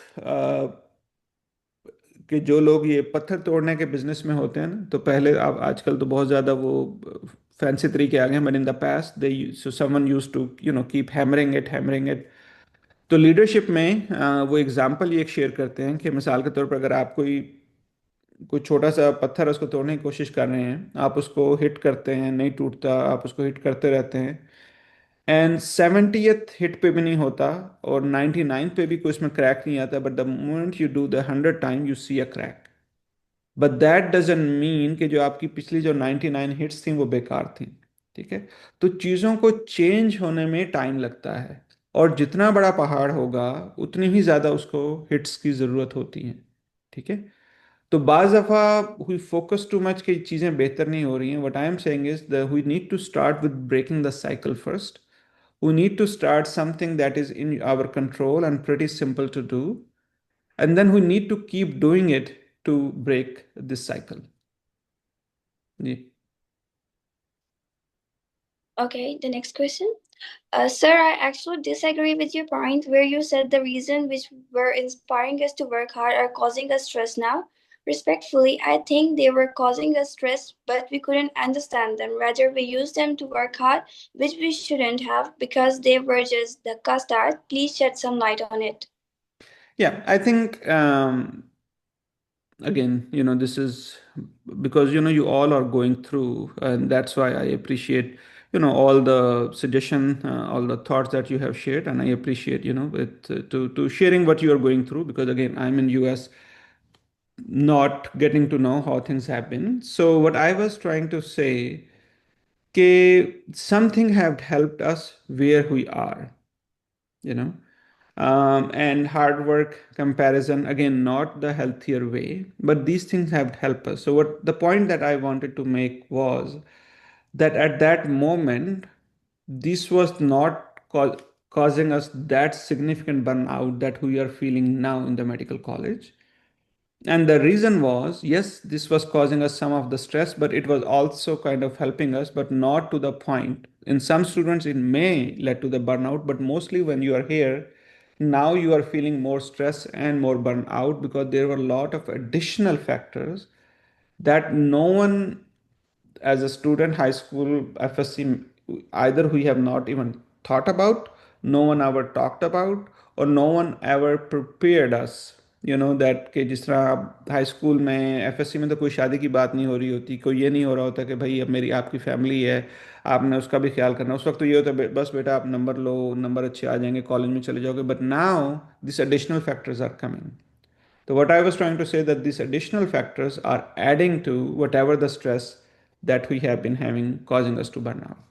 कि जो लोग ये पत्थर तोड़ने के बिजनेस में होते हैं ना, तो पहले आप आजकल तो बहुत ज़्यादा वो फैंसी तरीके आ गए हैं, but in the past they so someone used to keep hammering it. तो लीडरशिप में वो एग्जाम्पल ये एक शेयर करते हैं कि मिसाल के तौर पर अगर आप कोई छोटा सा पत्थर है, उसको तोड़ने की कोशिश कर रहे हैं, आप उसको हिट करते हैं, नहीं टूटता, आप उसको हिट करते रहते हैं, एंड 70th हिट पे भी नहीं होता और 99th पे भी कोई इसमें क्रैक नहीं आता, but the moment you do the 100 time you see a crack. But that doesn't mean कि जो आपकी पिछली जो 99 हिट्स थी वो बेकार थी। ठीक है। तो चीज़ों को चेंज होने में टाइम लगता है, और जितना बड़ा पहाड़ होगा उतनी ही ज़्यादा उसको हिट्स की ज़रूरत होती है। ठीक है। तो बाज़ दफ़ा हुई फोकस टू मच कि चीज़ें बेहतर नहीं हो रही हैं। What I am saying is the we need to start with breaking the cycle first. We need to start something that is in our control and pretty simple to do, and then we need to keep doing it to break this cycle. जी। Okay, the next question. Sir, I actually disagree with your point where you said the reason which were inspiring us to work hard are causing us stress now. Respectfully, I think they were causing us stress, but we couldn't understand them. Rather, we used them to work hard, which we shouldn't have because they were just the custard. Please shed some light on it. Yeah, I think again, this is because you all are going through, and that's why I appreciate all the suggestion, all the thoughts that you have shared, and I appreciate with to sharing what you are going through, because again, I'm in US, not getting to know how things have been. So what I was trying to say, something have helped us where we are, you know and hard work, comparison, again, not the healthier way, but these things have helped us. So what the point that I wanted to make was that at that moment this was not causing us that significant burnout that we are feeling now in the medical college. And the reason was, yes, this was causing us some of the stress, but it was also kind of helping us, but not to the point. In some students, it may lead to the burnout, but mostly when you are here, now you are feeling more stress and more burnout because there were a lot of additional factors that no one, as a student, high school, FSC, either we have not even thought about, no one ever talked about, or no one ever prepared us, that कि जिस तरह आप high school में FSc में तो कोई शादी की बात नहीं हो रही होती, कोई ये नहीं हो रहा होता कि भाई अब मेरी आपकी फैमिली है, आपने उसका भी ख्याल करना। उस वक्त तो ये होता है बस बेटा आप नंबर लो, नंबर अच्छे आ जाएंगे, कॉलेज में चले जाओगे। But now this additional factors are coming. So what I was trying to say that these additional factors are adding to whatever the stress that we have been having causing us to burn out.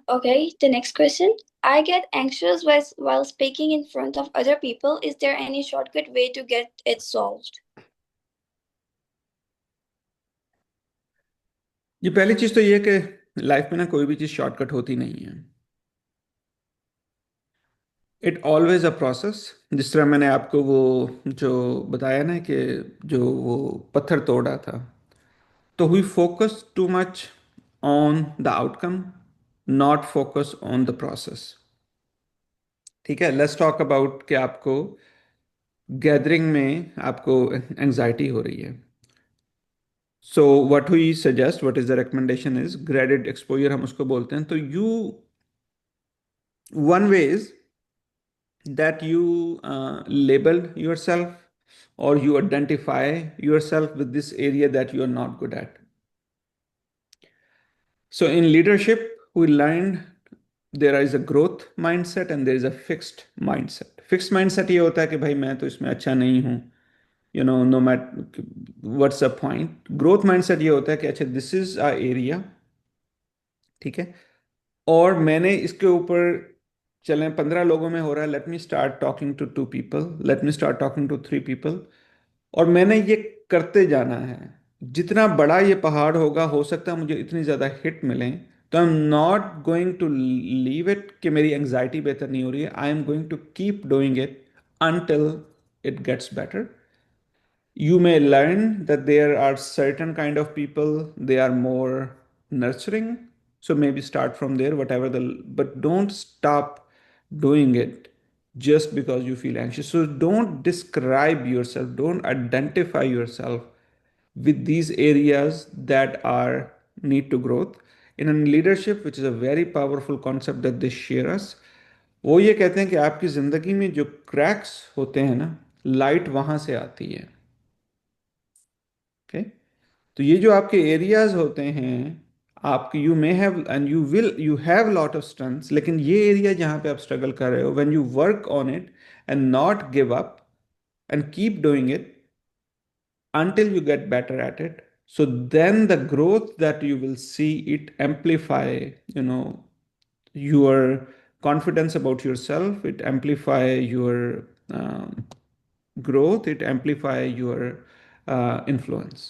Okay, the next question. I get anxious while speaking in front of other people. Is there any shortcut way to get it solved? ये पहली चीज तो ये कि life में ना कोई भी चीज शॉर्टकट होती नहीं है। It always a process. जिस तरह मैंने आपको वो जो बताया ना कि जो वो पत्थर तोड़ा था, तो we focus too much on the outcome, not focus on the process. ठीक है। लेट्स टॉक अबाउट कि आपको गैदरिंग में आपको एंजाइटी हो रही है। So what we suggest, what is the recommendation is graded exposure, हम उसको बोलते हैं। तो you one way is that you label yourself or you identify yourself with this area that you are not good at. So in leadership, we learned there is a growth mindset and there is a fixed mindset. Fixed mindset ये होता है कि भाई मैं तो इसमें अच्छा नहीं हूँ, no matter what's the point. Growth mindset ये होता है कि अच्छा this is our area, ठीक है, और मैंने इसके ऊपर, चलें 15 लोगों में हो रहा है, let me start talking to 2 people, let me start talking to 3 people, और मैंने ये करते जाना है। जितना बड़ा ये पहाड़ होगा, हो सकता है मुझे इतनी ज़्यादा हिट मिलें, तो I am not going to leave it कि मेरी एंग्जाइटी बेहतर नहीं हो रही है, I am going to keep doing it until it gets better. You may learn that there are certain kind of people, they are more nurturing, so maybe start from there, whatever the, but don't stop doing it just because you feel anxious. So don't describe yourself, don't identify yourself with these areas that are need to growth. In leadership, which is a very powerful concept that they share us, वो ये कहते हैं कि आपकी ज़िंदगी में जो cracks होते हैं ना, लाइट वहाँ से आती है। ओके, तो ये जो आपके एरियाज होते हैं, आपके, you may have and you have lot of strengths, लेकिन ये एरिया जहाँ पे आप स्ट्रगल कर रहे हो, when you work on it and not give up and keep doing it until you get better at it, so then the growth that you will see, it amplify, you know, your confidence about yourself, it amplify your growth, it amplify your influence.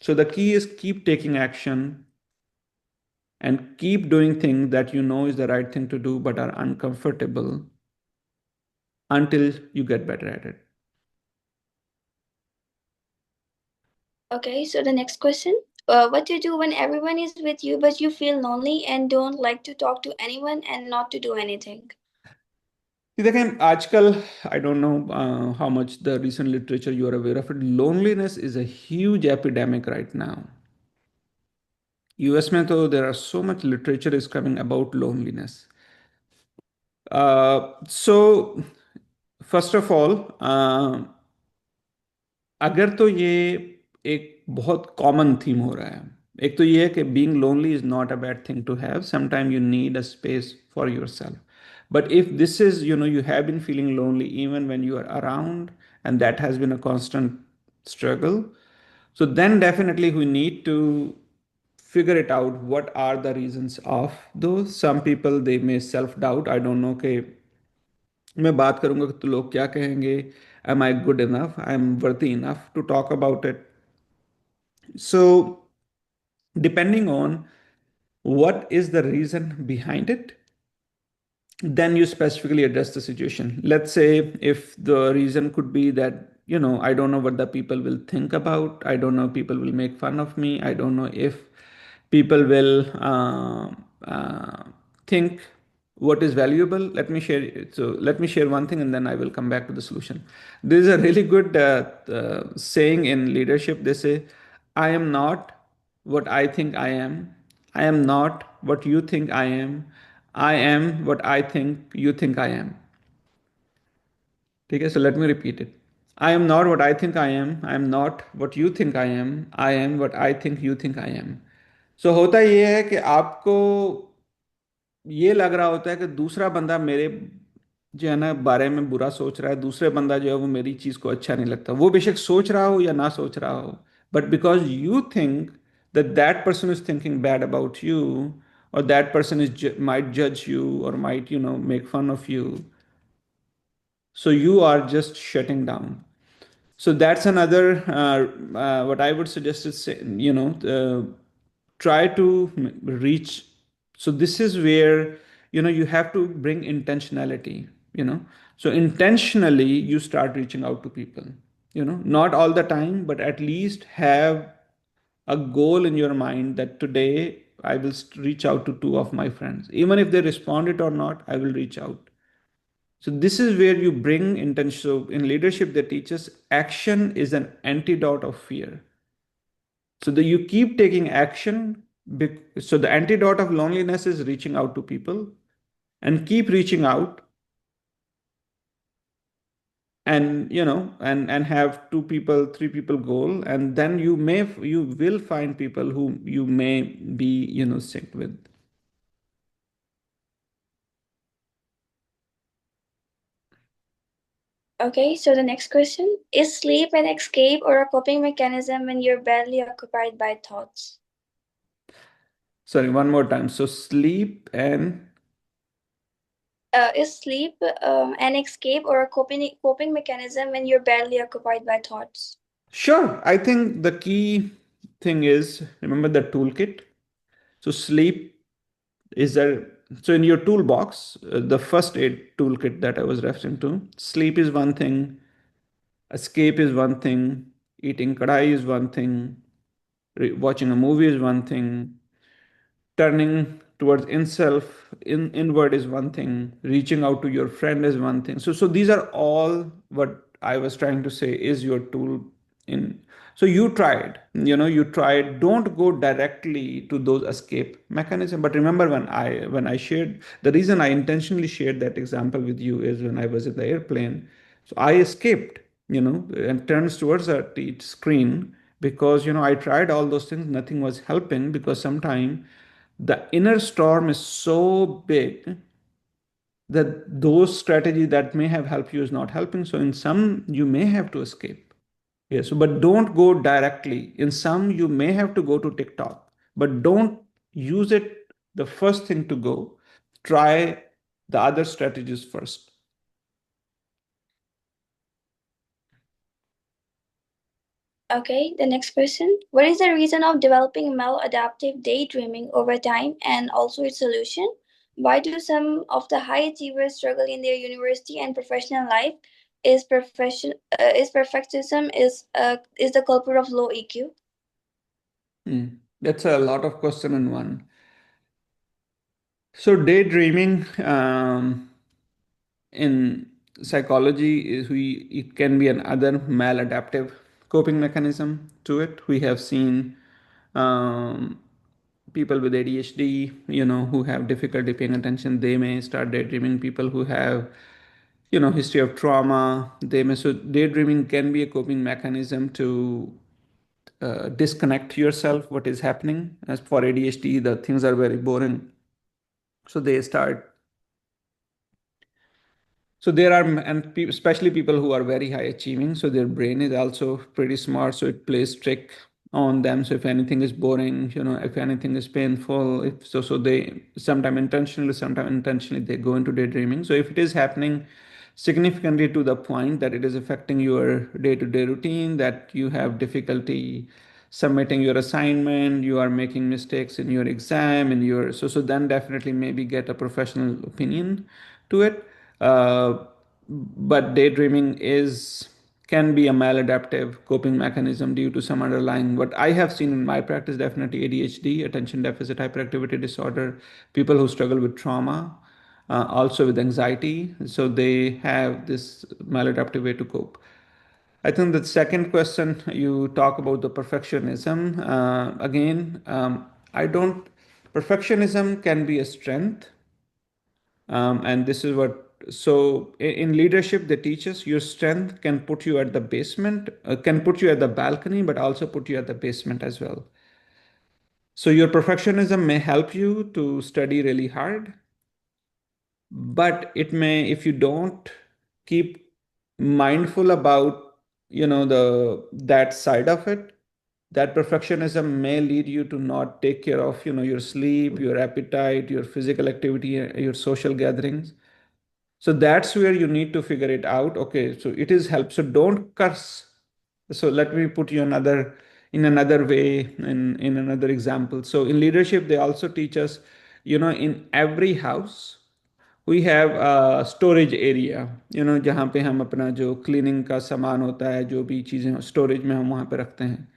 So the key is keep taking action and keep doing things that you know is the right thing to do but are uncomfortable until you get better at it. Okay, so the next question. What to do when everyone is with you but you feel lonely and don't like to talk to anyone and not to do anything? देखें आजकल, आई don't know how much the recent literature you are aware of it, loneliness is a huge epidemic right now. US में तो there are so much literature is coming about loneliness. So first of all, अगर तो ये एक बहुत common theme हो रहा है, एक तो ये है कि being lonely is not a bad thing to have, sometime you need a space for yourself, but if this is, you know, you have been feeling lonely even when you are around, and that has been a constant struggle, so then definitely we need to figure it out, what are the reasons of those. Some people, they may self doubt, I don't know कि मैं बात करूंगा तो लोग क्या कहेंगे, am I good enough, I am worthy enough to talk about it. So depending on what is the reason behind it, then you specifically address the situation. Let's say if the reason could be that, you know, I don't know what the people will think about, I don't know, people will make fun of me, I don't know if people will think what is valuable. Let me share, so let me share one thing and then I will come back to the solution. There is a really good saying in leadership. They say, I am not what I think I am, I am not what you think I am what I think you think I am. ठीक है, so let me repeat it. I am not what I think I am not what you think I am what I think you think I am. So होता ये है कि आपको ये लग रहा होता है कि दूसरा बंदा मेरे जो है ना बारे में बुरा सोच रहा है, दूसरे बंदा जो है वो मेरी चीज़ को अच्छा नहीं लगता, वो बेशक सोच रहा हो या ना सोच रहा हो, but because you think that that person is thinking bad about you, or that person is might judge you or might, you know, make fun of you, so you are just shutting down. So that's another what I would suggest is, you know, try to reach. So this is where, you know, you have to bring intentionality, you know. So intentionally you start reaching out to people, you know, not all the time, but at least have a goal in your mind that today I will reach out to 2 of my friends, even if they respond it or not, I will reach out. So this is where you bring intention. So in leadership, they teach us action is an antidote of fear. So that you keep taking action. So the antidote of loneliness is reaching out to people, and keep reaching out, and, you know, and have 2 people, 3 people goal, and then you will find people who you may be, you know, synced with. Okay, so the next question. Is sleep an escape or a coping mechanism when you're badly occupied by thoughts? Sorry, one more time. So sleep and Is sleep an escape or a coping mechanism when you're badly occupied by thoughts? sure, I think the key thing is remember the toolkit. So sleep is there. So in your toolbox, the first aid toolkit that I was referring to, sleep is one thing, escape is one thing, eating kadai is one thing, watching a movie is one thing, turning towards inward is one thing, reaching out to your friend is one thing. So these are all what I was trying to say is your tool in. So you tried, don't go directly to those escape mechanism. But remember, when I shared, the reason I intentionally shared that example with you is when I was in the airplane, so I escaped, and turns towards a screen, because I tried all those things, nothing was helping, because sometimes the inner storm is so big that those strategies that may have helped you is not helping. So in some you may have to escape. Yes, but don't go directly. In some you may have to go to TikTok, but don't use it the first thing to go. Try the other strategies first. Okay, the next question. What is the reason of developing maladaptive daydreaming over time and also its solution? Why do some of the high achievers struggle in their university and professional life? Is perfectionism is the culprit of low EQ? That's a lot of question in one. So daydreaming, in psychology, is we it can be another maladaptive coping mechanism to it. We have seen um, people with ADHD, who have difficulty paying attention, they may start daydreaming. People who have, history of trauma, they may. So daydreaming can be a coping mechanism to disconnect yourself what is happening. As for ADHD, the things are very boring, so they start. So there are, and especially people who are very high achieving, so their brain is also pretty smart, so it plays trick on them. So if anything is boring, if anything is painful, if so they sometimes intentionally they go into daydreaming. So if it is happening significantly to the point that it is affecting your day-to-day routine, that you have difficulty submitting your assignment, you are making mistakes in your exam, in your then definitely maybe get a professional opinion to it. But daydreaming is can be a maladaptive coping mechanism due to some underlying, what I have seen in my practice, definitely ADHD, attention deficit hyperactivity disorder, people who struggle with trauma, also with anxiety. So they have this maladaptive way to cope. I think the second question, you talk about the perfectionism. Again, I don't, perfectionism can be a strength. And this is what, so in leadership, they teach us your strength can put you at the basement, can put you at the balcony, but also put you at the basement as well. So your perfectionism may help you to study really hard, but it may, if you don't keep mindful about, the that side of it, that perfectionism may lead you to not take care of, your sleep, your appetite, your physical activity, your social gatherings. So that's where you need to figure it out. Okay, so it is help. So don't curse. So let me put you another way, in another example. So in leadership, they also teach us, in every house we have a storage area, जहाँ पे हम अपना जो cleaning का सामान होता है, जो भी चीज़ें स्टोरेज में हम वहाँ पे रखते हैं,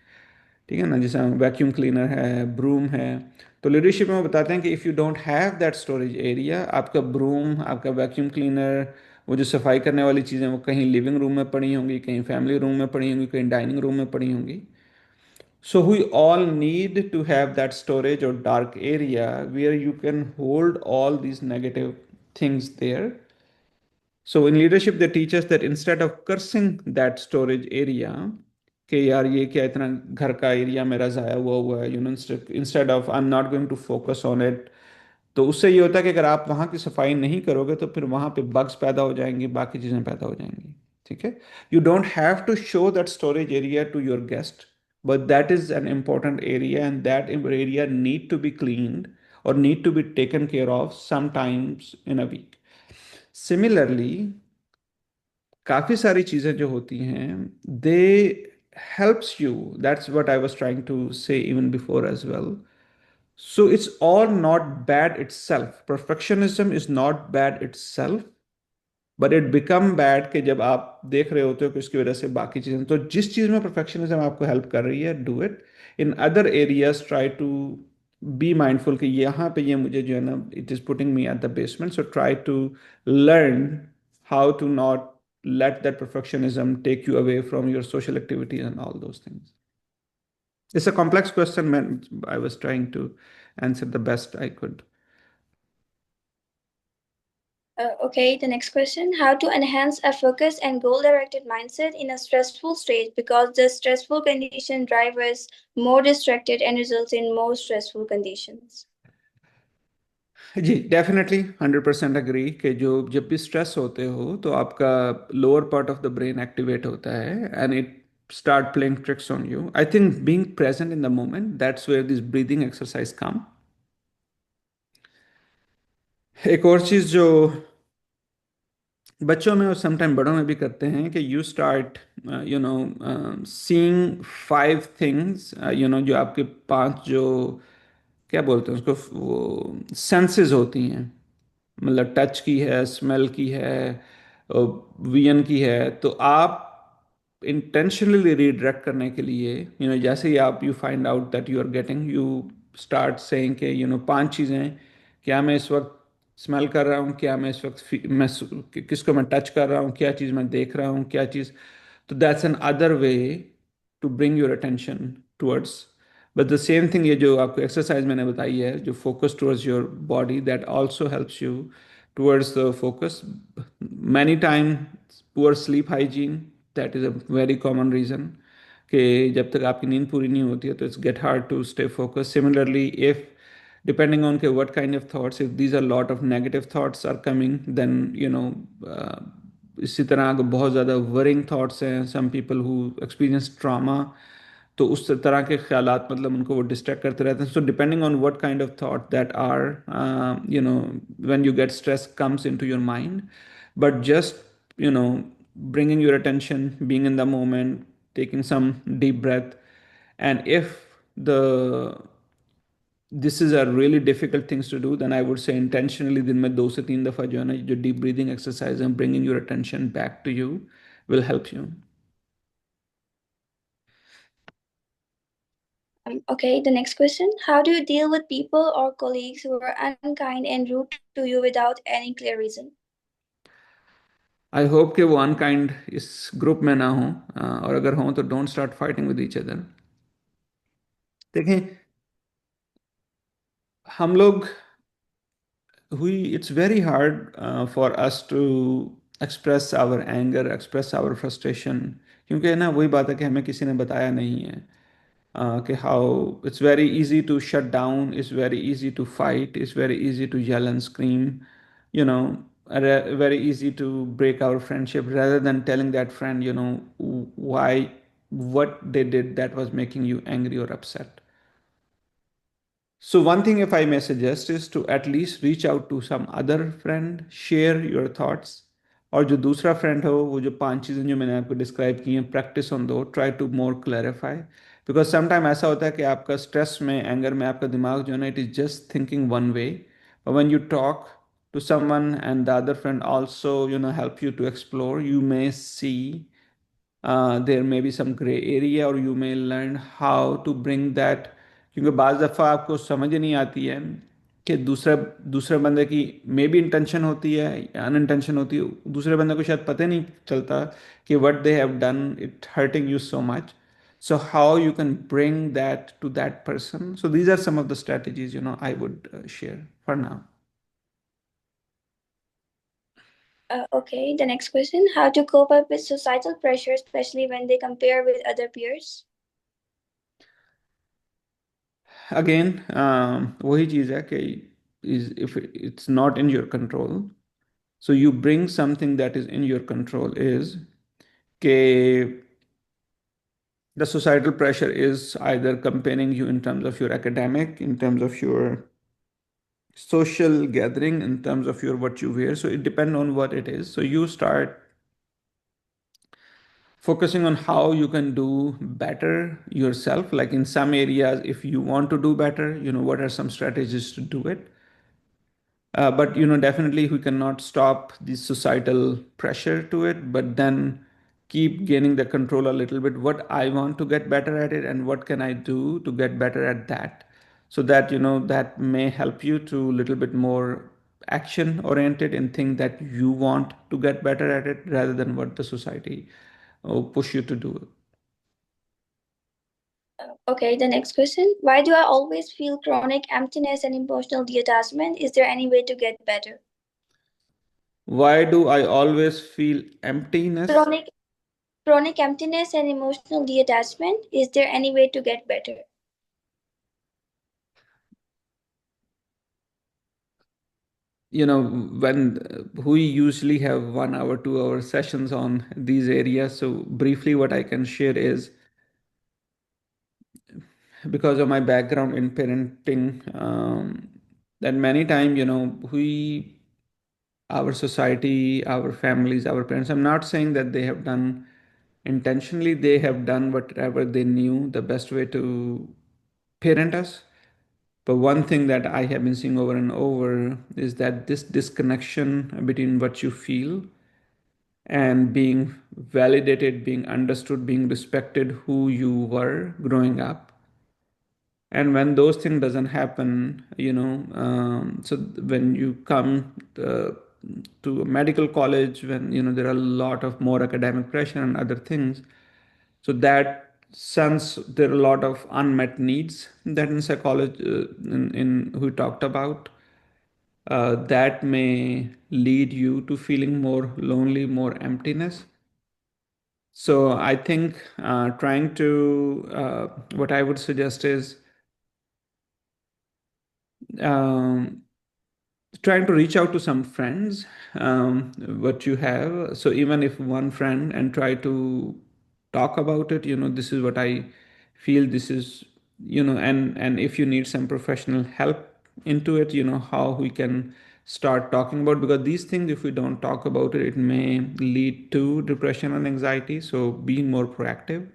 ठीक है ना, जैसे वैक्यूम क्लीनर है, ब्रूम है। तो लीडरशिप में वो बताते हैं कि if you don't have that storage area, आपका ब्रूम, आपका वैक्यूम क्लीनर, वो जो सफाई करने वाली चीज़ें, वो कहीं लिविंग रूम में पड़ी होंगी, कहीं फैमिली रूम में पड़ी होंगी, कहीं डाइनिंग रूम में पड़ी होंगी। So we all need to have that storage or dark area where you can hold all these negative things there. So in leadership, they teach us that instead of cursing that storage area, कि यार ये क्या इतना घर का area मेरा ज़ाया हुआ है, instead of I'm not going to focus on it, तो उससे ये होता है कि अगर आप वहाँ की सफाई नहीं करोगे तो फिर वहाँ पे बग्स पैदा हो जाएंगी, बाकी चीज़ें पैदा हो जाएंगी। ठीक है, you don't have to show that storage area to your guest, but that is an important area, and that area need to be cleaned or need to be taken care of sometimes in a week. Similarly, काफी सारी चीजें जो होती हैं, they helps you. That's what I was trying to say even before as well. So it's all not bad itself. Perfectionism is not bad itself, but it become bad कि जब आप देख रहे होते हो कि उसकी वजह से बाकी चीज़ें, तो जिस चीज़ में परफेक्शनिज्म आपको हेल्प कर रही है, do it. In other areas try to be mindful कि यहाँ पे ये मुझे जो है ना, it is putting me at the basement, so try to learn how to not let that perfectionism take you away from your social activities and all those things. It's a complex question, man. I was trying to answer the best I could. Okay, the next question. How to enhance a focused and goal directed mindset in a stressful state, because the stressful condition drive us more distracted and results in more stressful conditions. जी definitely 100% agree कि जो जब भी stress होते हो तो आपका lower part of the brain activate होता है and it start playing tricks on you. I think being present in the moment, that's where this breathing exercise come. एक और चीज़ जो बच्चों में और समटाइम बड़ों में भी करते हैं कि you start you know seeing 5 things, जो आपके 5 जो क्या बोलते हैं उसको, वो सेंसेस होती हैं. मतलब टच की है, स्मेल की है, विजन की है. तो आप इंटेंशनली रीडायरेक्ट करने के लिए, जैसे ही आप you find out that you are getting, you start saying कि 5 चीज़ें, क्या मैं इस वक्त स्मेल कर रहा हूँ, क्या मैं इस वक्त किसको मैं टच कर रहा हूँ, क्या चीज़ मैं देख रहा हूँ, क्या चीज़. तो that's another way to bring your attention towards. But the same thing, ये जो आपको एक्सरसाइज मैंने बताई है, जो focus towards your body, that also helps you towards the focus. Many time poor sleep hygiene, that is a very common reason कि जब तक आपकी नींद पूरी नहीं होती है तो it's get hard to stay focus. Similarly, if depending on okay, what kind of thoughts, if these are lot of negative thoughts are coming, then इसी तरह अगर बहुत ज़्यादा वरिंग थॉट्स हैं, some people who experience trauma, तो उस तरह के ख्यालात मतलब उनको वो डिस्ट्रैक्ट करते रहते हैं. So depending on what kind of thought that are, when you get stress comes into your mind. But just bringing your attention, being in the moment, taking some deep breath. And if the this is a really difficult things to do, then I would say intentionally दिन में 2 से 3 दफ़ा जो है ना, जो deep breathing exercise and bringing your attention back to you will help you. Okay, the next question. How do you deal with people or colleagues who are unkind and rude to you without any clear reason? I hope कि वो unkind इस group में ना हो, और अगर हों तो don't start fighting with each other. देखें, हम लोग we it's very hard for us to express our anger, express our frustration, क्योंकि ना वही बात है कि हमें किसी ने बताया नहीं है कि how it's very easy to shut down, it's very easy to fight, it's very easy to yell and scream, you know, very easy to break our friendship rather than telling that friend, why, what they did that was making you angry or upset. So one thing, if I may suggest, is to at least reach out to some other friend, share your thoughts. और जो दूसरा friend हो, वो जो 5 चीज़ें जो मैंने आपको डिस्क्राइब की हैं, प्रैक्टिस ऑन दो, try to more clarify. Because sometime ऐसा होता है कि आपका स्ट्रेस में, एंगर में आपका दिमाग जो है ना, it is just thinking one way. But when you talk to someone and the other friend also help you to explore, you may see there may be some gray area, or you may learn how to bring that. क्योंकि बाज़ दफ़ा आपको समझ ही नहीं आती है कि दूसरा दूसरे बंदे की मे बी इंटेंशन होती है या अनइंटेंशन होती है, दूसरे बंदे को शायद पता ही नहीं चलता कि what they have done it hurting you so much. So how you can bring that to that person. So these are some of the strategies I would share for now. Okay, the next question. How to cope up with societal pressure, especially when they compare with other peers? Again, वही चीज़ है कि is if it's not in your control, so you bring something that is in your control, is कि The societal pressure is either comparing you in terms of your academic, in terms of your social gathering, in terms of your what you wear. So it depends on what it is. So you start focusing on how you can do better yourself. Like in some areas, if you want to do better, what are some strategies to do it? But definitely we cannot stop the societal pressure to it, but then keep gaining the control a little bit. What I want to get better at it, and what can I do to get better at that? So that that may help you to little bit more action oriented and think that you want to get better at it rather than what the society push you to do. Okay, the next question. Why do I always feel chronic emptiness and emotional detachment? Is there any way to get better? Why do I always feel emptiness? Chronic chronic emptiness and emotional detachment. Is there any way to get better? When we usually have 1 hour 2 hour sessions on these areas, so briefly what I can share is, because of my background in parenting, that many times we, our society, our families, our parents, I'm not saying that they have done intentionally, they have done whatever they knew the best way to parent us. But one thing that I have been seeing over and over is that this disconnection between what you feel and being validated, being understood, being respected, who you were growing up. And when those things doesn't happen, so when you come to a medical college, when there are a lot of more academic pressure and other things, so that sense there are a lot of unmet needs that in psychology, in we talked about, that may lead you to feeling more lonely, more emptiness. So I think trying to, what I would suggest is um, trying to reach out to some friends, what you have. So even if one friend, and try to talk about it, this is what I feel, this is, and if you need some professional help into it, how we can start talking about, because these things, if we don't talk about it, it may lead to depression and anxiety. So being more proactive,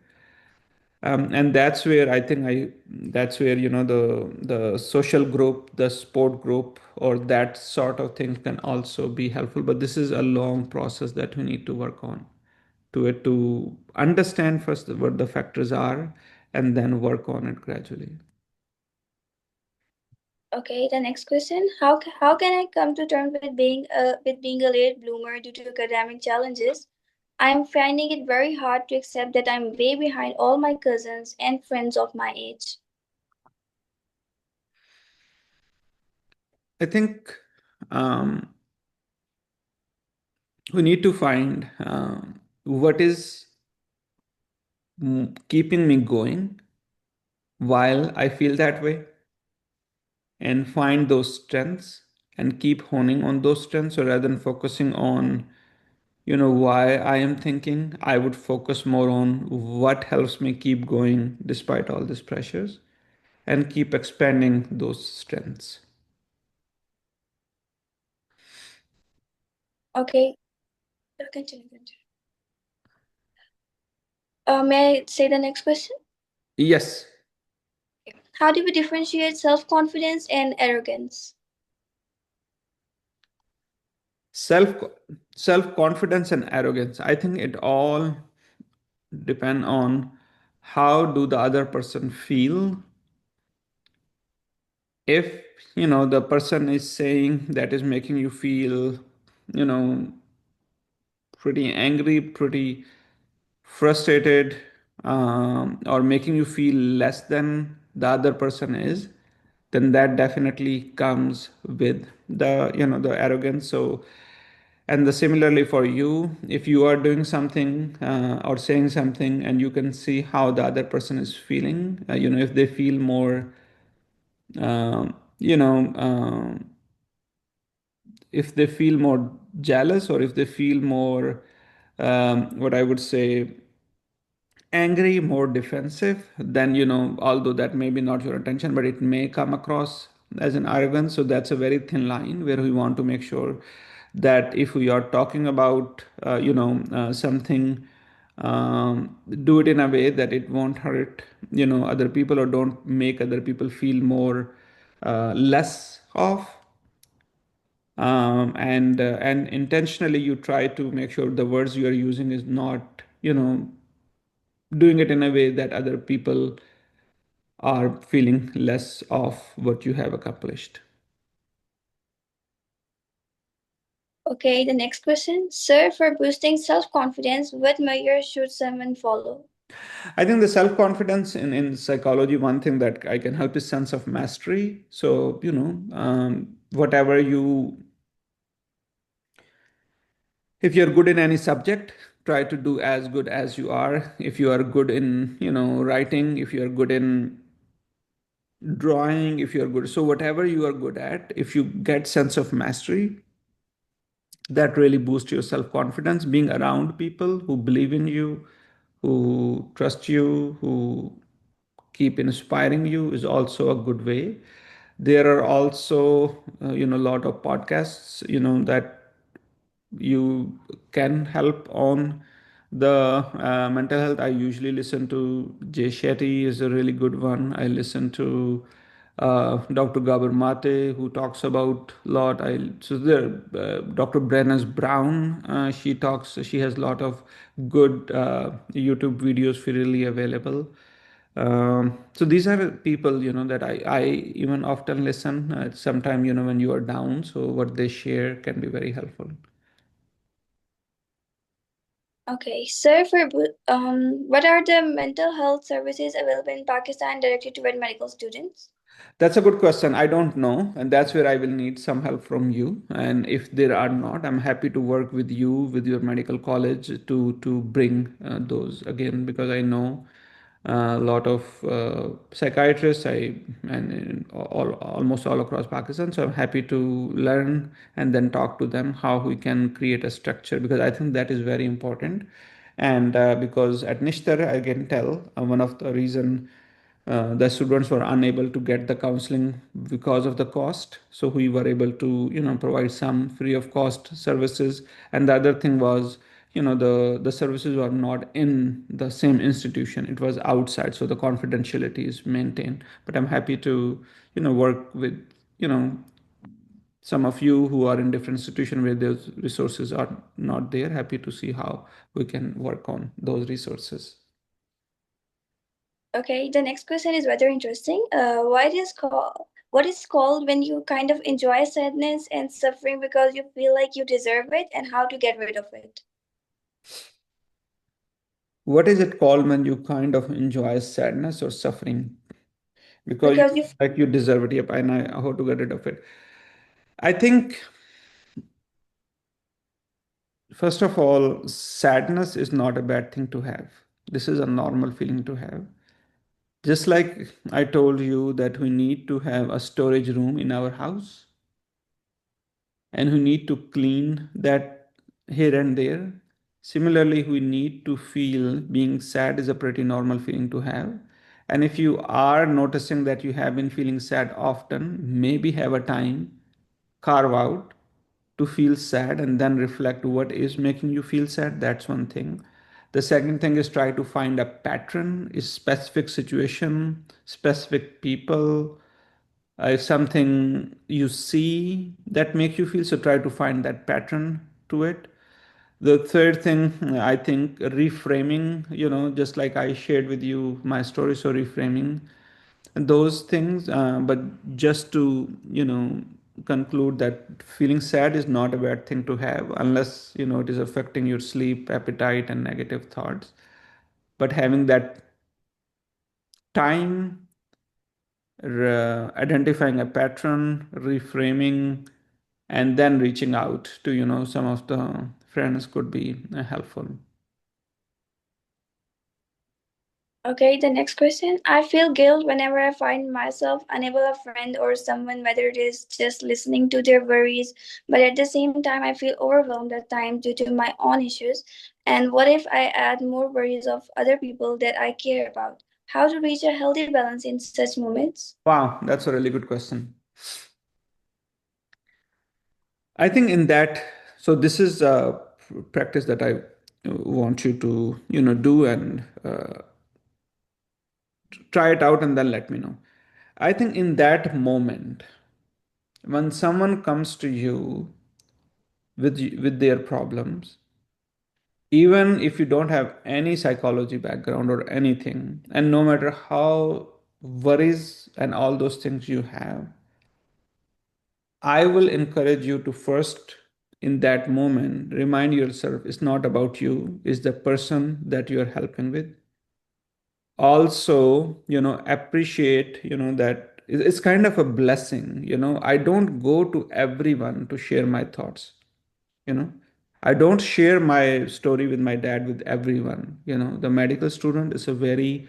and that's where I think that's where the social group, the sport group, or that sort of thing can also be helpful. But this is a long process that we need to work on to it, to understand first what the factors are, and then work on it gradually. Okay, the next question. How can I come to terms with being a late bloomer due to academic challenges? I'm finding it very hard to accept that I'm way behind all my cousins and friends of my age. I think um, we need to find what is keeping me going while I feel that way, and find those strengths and keep honing on those strengths. So rather than focusing on why I am thinking, I would focus more on what helps me keep going despite all these pressures, and keep expanding those strengths. Okay, continue. May I say the next question? Yes. How do we differentiate self-confidence and arrogance? self Self confidence and arrogance, I think it all depend on how do the other person feel. If the person is saying that is making you feel you know pretty angry, pretty frustrated, or making you feel less than the other person is, then that definitely comes with the arrogance. So, and the similarly for you, if you are doing something or saying something, and you can see how the other person is feeling, if they feel more um, you know if they feel more jealous, or if they feel more what I would say angry, more defensive, then, although that may be not your intention, but it may come across as an arrogance. So that's a very thin line where we want to make sure that if we are talking about, something, do it in a way that it won't hurt, other people, or don't make other people feel more, less off. And intentionally you try to make sure the words you are using is not, doing it in a way that other people are feeling less of what you have accomplished. Okay, the next question. Sir, for boosting self confidence, what measures should someone follow? I think the self confidence in psychology, one thing that I can help is sense of mastery. So, whatever if you're good in any subject, try to do as good as you are. If you are good in, writing, if you are good in drawing, if you're good, so whatever you are good at, if you get sense of mastery, that really boosts your self confidence. Being around people who believe in you, who trust you, who keep inspiring you is also a good way. There are also, a lot of podcasts, that you can help on the mental health. I usually listen to Jay Shetty is a really good one. I listen to Dr. Gabor Mate, who talks about a lot. So there, Dr. Brenna's Brown, she has a lot of good YouTube videos freely available. So these are people, that I even often listen. Sometime, when you are down, so what they share can be very helpful. Okay, sir, what are the mental health services available in Pakistan directed toward medical students? That's a good question. I don't know, and that's where I will need some help from you. And if there are not, I'm happy to work with you with your medical college to bring those again, because I know a lot of psychiatrists. Almost all across Pakistan. So I'm happy to learn and then talk to them how we can create a structure, because I think that is very important. And because at Nishtar, I can tell one of the reason the students were unable to get the counseling because of the cost, so we were able to provide some free of cost services. And the other thing was, the services were not in the same institution, it was outside, so the confidentiality is maintained. But I'm happy to work with you know some of you who are in different institution where those resources are not there. Happy to see how we can work on those resources. Okay, the next question is rather interesting. What is called when you kind of enjoy sadness and suffering because you feel like you deserve it, and how to get rid of it? What is it called when you kind of enjoy sadness or suffering because you Because feel like you deserve it? Yep, and how to get rid of it. I think, first of all, sadness is not a bad thing to have. This is a normal feeling to have. Just like I told you that we need to have a storage room in our house, and we need to clean that here and there. Similarly, we need to feel being sad is a pretty normal feeling to have. And if you are noticing that you have been feeling sad often, maybe have a time, carve out to feel sad and then reflect what is making you feel sad. That's one thing. The second thing is try to find a pattern, a specific situation, specific people, if something you see that makes you feel, so try to find that pattern to it. The third thing, I think reframing, just like I shared with you my story, so reframing those things, but just to conclude that feeling sad is not a bad thing to have, unless it is affecting your sleep, appetite, and negative thoughts. But having that time, identifying a pattern, reframing, and then reaching out to some of the friends could be helpful. Okay, the next question. I feel guilt whenever I find myself unable a friend or someone, whether it is just listening to their worries, but at the same time, I feel overwhelmed at times due to my own issues. And what if I add more worries of other people that I care about? How to reach a healthy balance in such moments? Wow, that's a really good question. I think in that, so this is a practice that I want you to, do and try it out and then let me know. I think in that moment, when someone comes to you with their problems, even if you don't have any psychology background or anything, and no matter how worries and all those things you have, I will encourage you to first, in that moment, remind yourself it's not about you, it's the person that you're helping with. Also, appreciate, that it's kind of a blessing. I don't go to everyone to share my thoughts. you know I don't share my story with my dad with everyone. The medical student is a very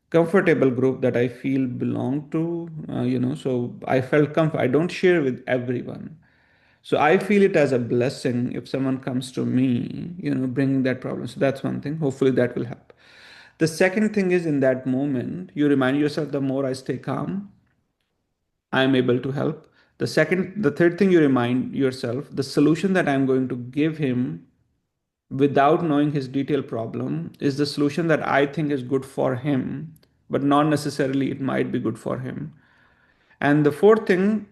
comfortable group that I feel belong to. So I felt comfort. I don't share with everyone. So I feel it as a blessing if someone comes to me, bringing that problem. So that's one thing. Hopefully that will help. The second thing is, in that moment, you remind yourself, the more I stay calm, I am able to help. The third thing, you remind yourself, the solution that I'm going to give him without knowing his detailed problem is the solution that I think is good for him, but not necessarily it might be good for him. And the fourth thing,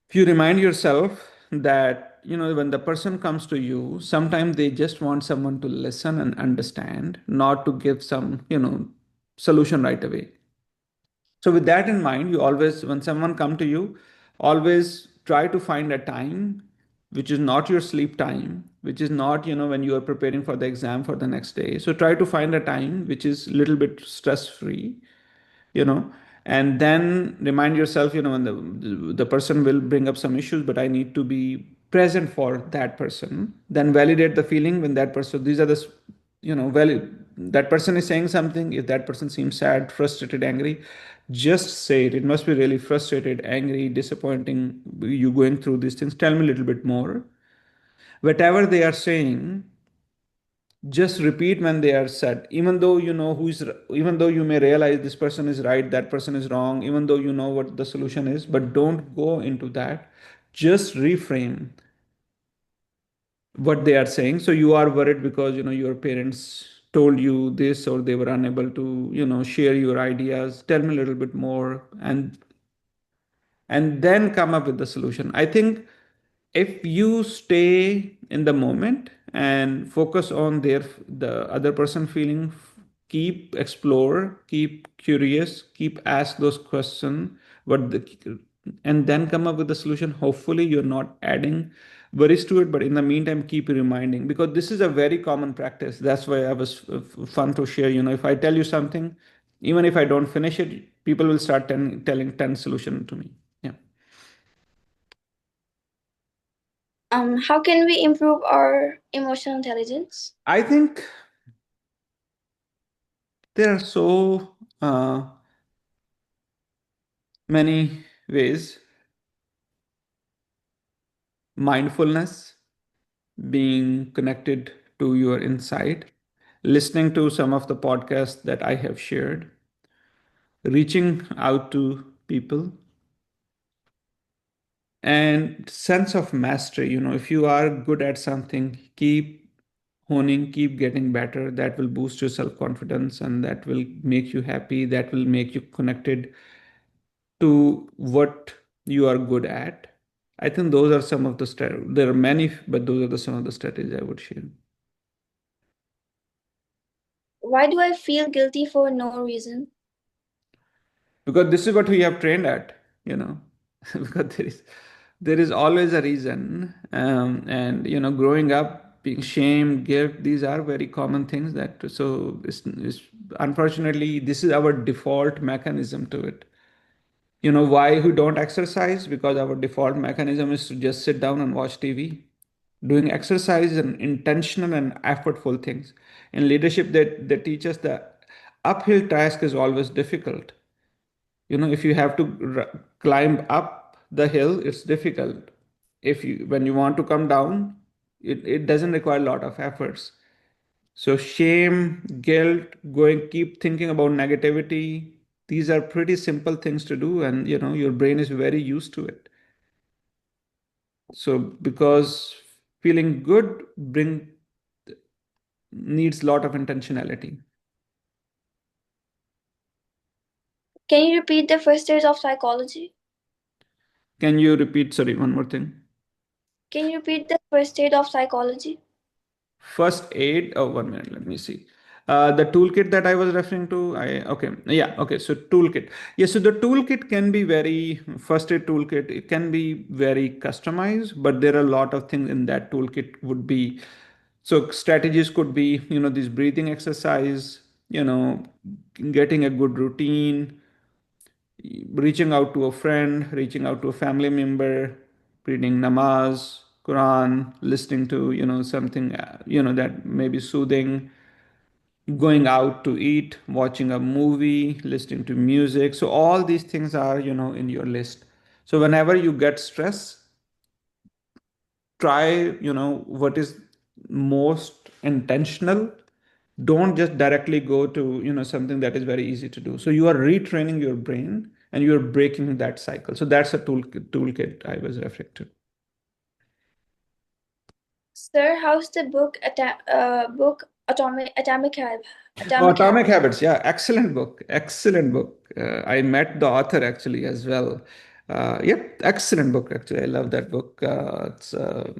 if you remind yourself that, when the person comes to you, sometimes they just want someone to listen and understand, not to give some, solution right away. So with that in mind, you always, when someone come to you, always try to find a time which is not your sleep time, which is not, when you are preparing for the exam for the next day. So try to find a time which is a little bit stress free, you know and then remind yourself, when the person will bring up some issues, but I need to be present for that person. Then validate the feeling when that person, these are the that person is saying something. If that person seems sad, frustrated, angry, just say it. It must be really frustrated, angry, disappointing, you going through these things. Tell me a little bit more. Whatever they are saying, just repeat when they are said, even though you know even though you may realize this person is right, that person is wrong, even though you know what the solution is, but don't go into that. Just reframe what they are saying. So you are worried because your parents told you this, or they were unable to share your ideas. Tell me a little bit more, and then come up with the solution. I think if you stay in the moment and focus on the other person feeling, keep explore, keep curious, keep ask those questions, and then come up with the solution. Hopefully you're not adding worries to it, but in the meantime keep reminding, because this is a very common practice. That's why I was fun to share. If I tell you something, even if I don't finish it, people will start telling 10 solution to me. Yeah. How can we improve our emotional intelligence? I think there are so many ways. Mindfulness, being connected to your inside, listening to some of the podcasts that I have shared, reaching out to people, and sense of mastery. If you are good at something, keep honing, keep getting better. That will boost your self confidence, and that will make you happy. That will make you connected to what you are good at. I think those are some of the there are many, but those are some of the strategies I would share. Why do I feel guilty for no reason? Because this is what we have trained at, because there is always a reason. And growing up, being shame, guilt, these are very common things. That so it's unfortunately this is our default mechanism to it. Why we don't exercise? Because our default mechanism is to just sit down and watch TV. Doing exercise and intentional and effortful things. In leadership, they teach us that uphill task is always difficult. If you have to climb up the hill, it's difficult. If you when you want to come down, it doesn't require a lot of efforts. So shame, guilt, keep thinking about negativity, these are pretty simple things to do, and your brain is very used to it. So because feeling good bring needs a lot of intentionality. Can you repeat the first stage of psychology? Can you repeat, sorry, one more thing? Can you repeat the first aid of psychology? First aid. Oh, 1 minute. Let me see. The toolkit that I was referring to. Okay. Yeah. Okay. So toolkit. Yeah. So the toolkit can be very first aid toolkit. It can be very customized, but there are a lot of things in that toolkit would be. So strategies could be, this breathing exercise, getting a good routine, reaching out to a friend, reaching out to a family member, reading namaz, Quran, listening to, something, that may be soothing, going out to eat, watching a movie, listening to music. So all these things are, in your list. So whenever you get stress, try, what is most intentional. Don't just directly go to, something that is very easy to do. So you are retraining your brain and you're breaking that cycle. So that's a toolkit I was referring to. Sir, how's the book Oh, Atomic Atomic Habits? Habits. Yeah, excellent book. Excellent book. I met the author actually as well. Yep, excellent book. Actually, I love that book. It's a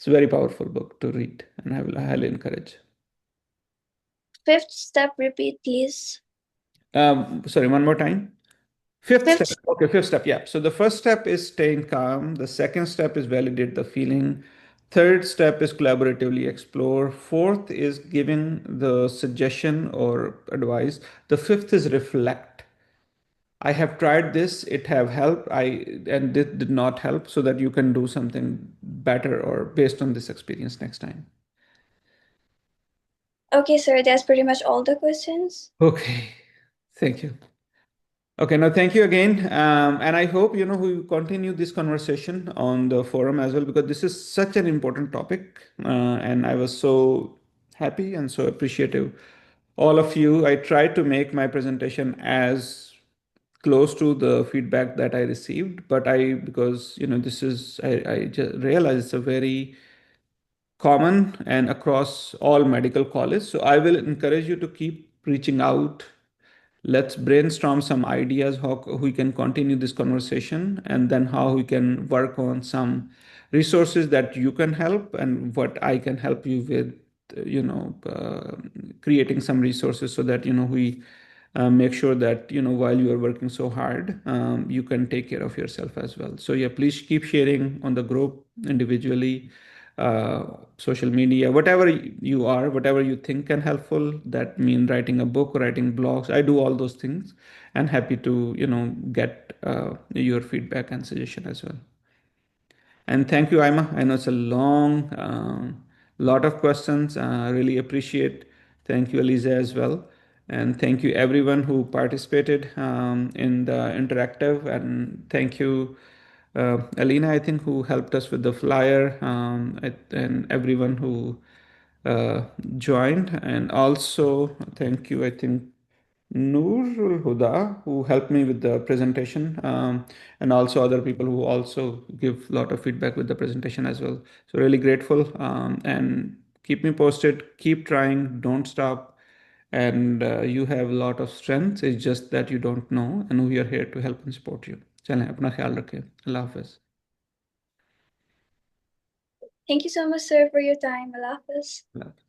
very powerful book to read, and I will highly encourage. Fifth step, repeat, please. Sorry, one more time. Fifth step. Fifth, Okay, fifth step. Yeah. So the first step is staying calm. The second step is validate the feeling. Third step is collaboratively explore. Fourth is giving the suggestion or advice. The fifth is reflect. I have tried this, it have helped. And this did not help, so that you can do something better or based on this experience next time. okay, sir, that's pretty much all the questions. Okay. Thank you. Okay, now thank you again. And I hope, we continue this conversation on the forum as well, because this is such an important topic. And I was so happy and so appreciative. All of you, I tried to make my presentation as close to the feedback that I received, but because, I just realized it's a very common and across all medical colleges. So I will encourage you to keep reaching out. Let's brainstorm some ideas how we can continue this conversation, and then how we can work on some resources that you can help and what I can help you with, creating some resources so that, we make sure that, while you are working so hard, you can take care of yourself as well. So yeah, please keep sharing on the group, individually, social media, whatever you are, whatever you think can helpful. That mean writing a book, writing blogs. I do all those things, and happy to, get your feedback and suggestion as well. And thank you, Ima. I know it's a long, lot of questions. Really appreciate. Thank you, Eliza, as well. And thank you, everyone who participated in the interactive. And thank you, Alina, I think, who helped us with the flyer, and everyone who uh, joined. And also, thank you, I think, Noorul Huda, who helped me with the presentation, and also other people who also give a lot of feedback with the presentation as well. So really grateful, and keep me posted. Keep trying. Don't stop. And you have a lot of strength. It's just that you don't know, and we are here to help and support you. चलें अपना ख्याल रखें. अल्लाह हाफिज़. Thank you so much, sir, for your time. Allah Hafiz. अल्लाह हाफिज़.